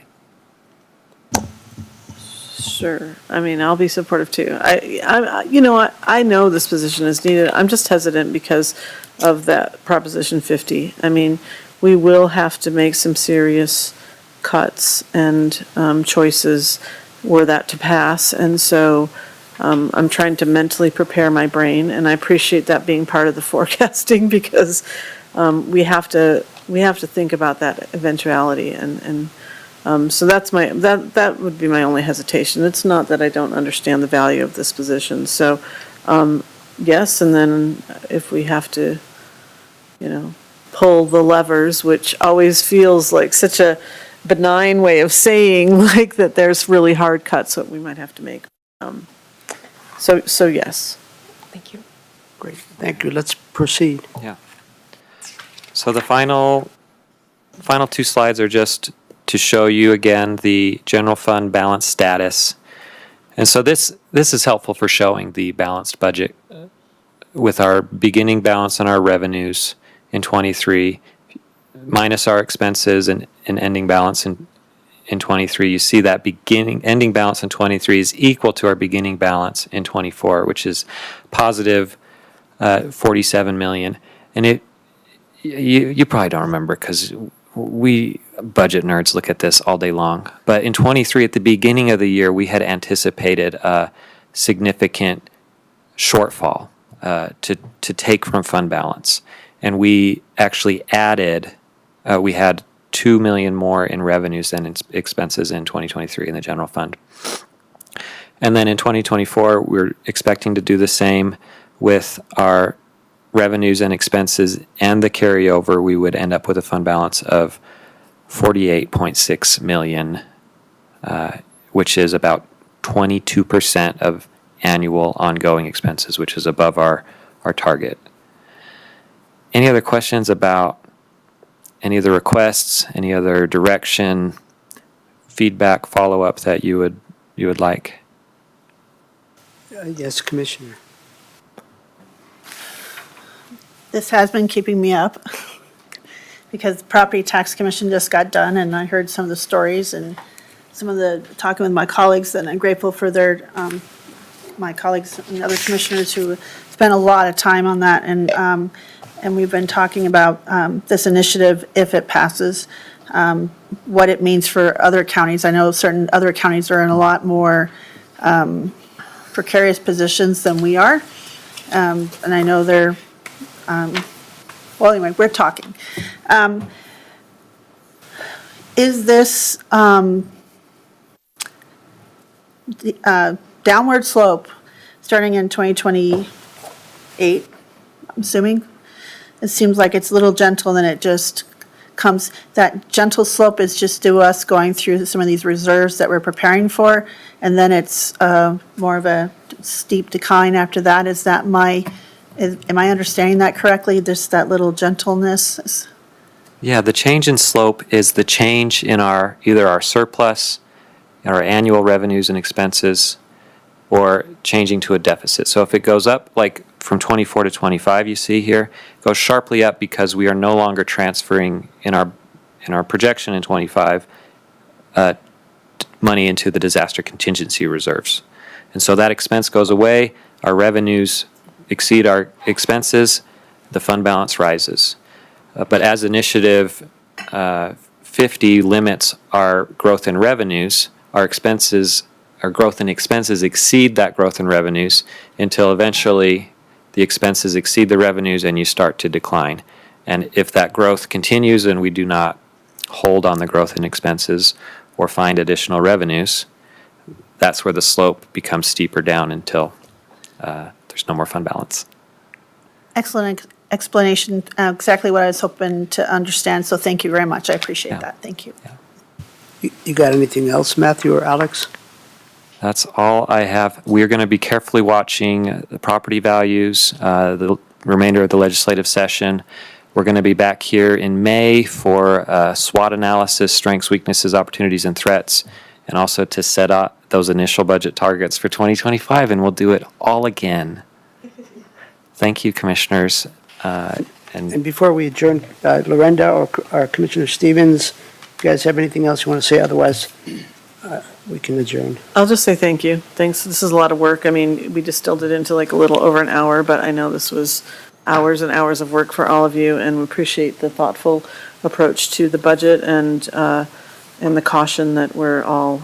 Sure. I mean, I'll be supportive too. I know this position is needed. I'm just hesitant because of that Proposition 50. I mean, we will have to make some serious cuts and choices were that to pass. And so I'm trying to mentally prepare my brain, and I appreciate that being part of the forecasting because we have to have to think about that eventuality, and so that's that would be my only hesitation. It's not that I don't understand the value of this position, so, yes, and then if we have to, pull the levers, which always feels like such a benign way of saying, like, that there's really hard cuts that we might have to make. So yes. Thank you. Great, thank you. Let's proceed. Yeah. So the final two slides are just to show you again the general fund balance status. And so this is helpful for showing the balanced budget with our beginning balance and our revenues in 23 minus our expenses and ending balance in 23. You see that ending balance in 23 is equal to our beginning balance in 24, which is positive 47 million. And you probably don't remember because we budget nerds look at this all day long. But in 23, at the beginning of the year, we had anticipated a significant shortfall to take from fund balance. And we actually added, we had 2 million more in revenues than in expenses in 2023 in the general fund. And then in 2024, we're expecting to do the same with our revenues and expenses and the carryover. We would end up with a fund balance of 48.6 million, which is about 22% of annual ongoing expenses, which is above our target. Any other questions about any of the requests, any other direction, feedback, follow-up that you would like? Yes, Commissioner. This has been keeping me up because the Property Tax Commission just got done, and I heard some of the stories and some of the talking with my colleagues, and I'm grateful for my colleagues and other commissioners who spent a lot of time on that, and we've been talking about this initiative, if it passes, what it means for other counties. I know certain other counties are in a lot more precarious positions than we are, and I know they're, well, anyway, we're talking. Is this downward slope starting in 2028, I'm assuming? It seems like it's a little gentle, and then it just comes, that gentle slope is just due us going through some of these reserves that we're preparing for, and then it's more of a steep decline after that. Is that am I understanding that correctly? Just that little gentleness? Yeah, the change in slope is the change in either our surplus, our annual revenues and expenses, or changing to a deficit. So if it goes up, like from 24 to 25, you see here, it goes sharply up because we are no longer transferring in our projection in 25 money into the disaster contingency reserves. And so that expense goes away, our revenues exceed our expenses, the fund balance rises. But as initiative 50 limits our growth in revenues, our growth in expenses exceed that growth in revenues until eventually the expenses exceed the revenues and you start to decline. And if that growth continues and we do not hold on the growth in expenses or find additional revenues, that's where the slope becomes steeper down until there's no more fund balance. Excellent explanation, exactly what I was hoping to understand, so thank you very much. I appreciate that. Thank you. You got anything else, Matthew or Alex? That's all I have. We're going to be carefully watching the property values, the remainder of the legislative session. We're going to be back here in May for SWOT analysis, strengths, weaknesses, opportunities, and threats, and also to set up those initial budget targets for 2025, and we'll do it all again. Thank you, Commissioners. And before we adjourn, Lorenda or Commissioner Stevens, you guys have anything else you want to say? Otherwise, we can adjourn. I'll just say thank you. Thanks. This is a lot of work. I mean, we distilled it into like a little over an hour, but I know this was hours and hours of work for all of you, and we appreciate the thoughtful approach to the budget and the caution that we're all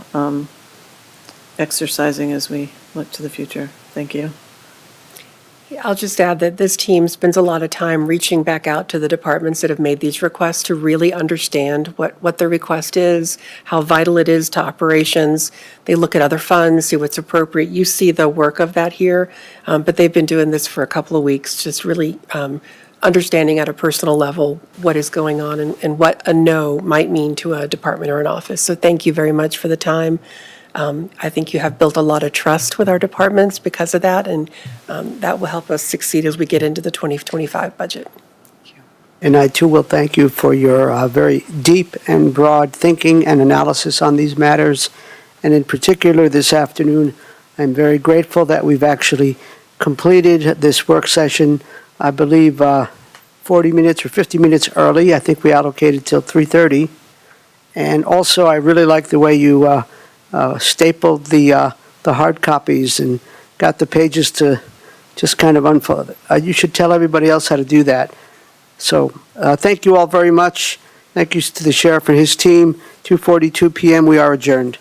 exercising as we look to the future. Thank you. I'll just add that this team spends a lot of time reaching back out to the departments that have made these requests to really understand what their request is, how vital it is to operations. They look at other funds, see what's appropriate. You see the work of that here, but they've been doing this for a couple of weeks, just really understanding at a personal level what is going on and what a no might mean to a department or an office. So thank you very much for the time. I think you have built a lot of trust with our departments because of that, and that will help us succeed as we get into the 2025 budget. And I too will thank you for your very deep and broad thinking and analysis on these matters. And in particular, this afternoon, I'm very grateful that we've actually completed this work session, I believe 40 minutes or 50 minutes early. I think we allocated till 3:30. And also, I really like the way you stapled the hard copies and got the pages to just kind of unfold. You should tell everybody else how to do that. So thank you all very much. Thank you to the sheriff and his team. 2:42 p.m. We are adjourned.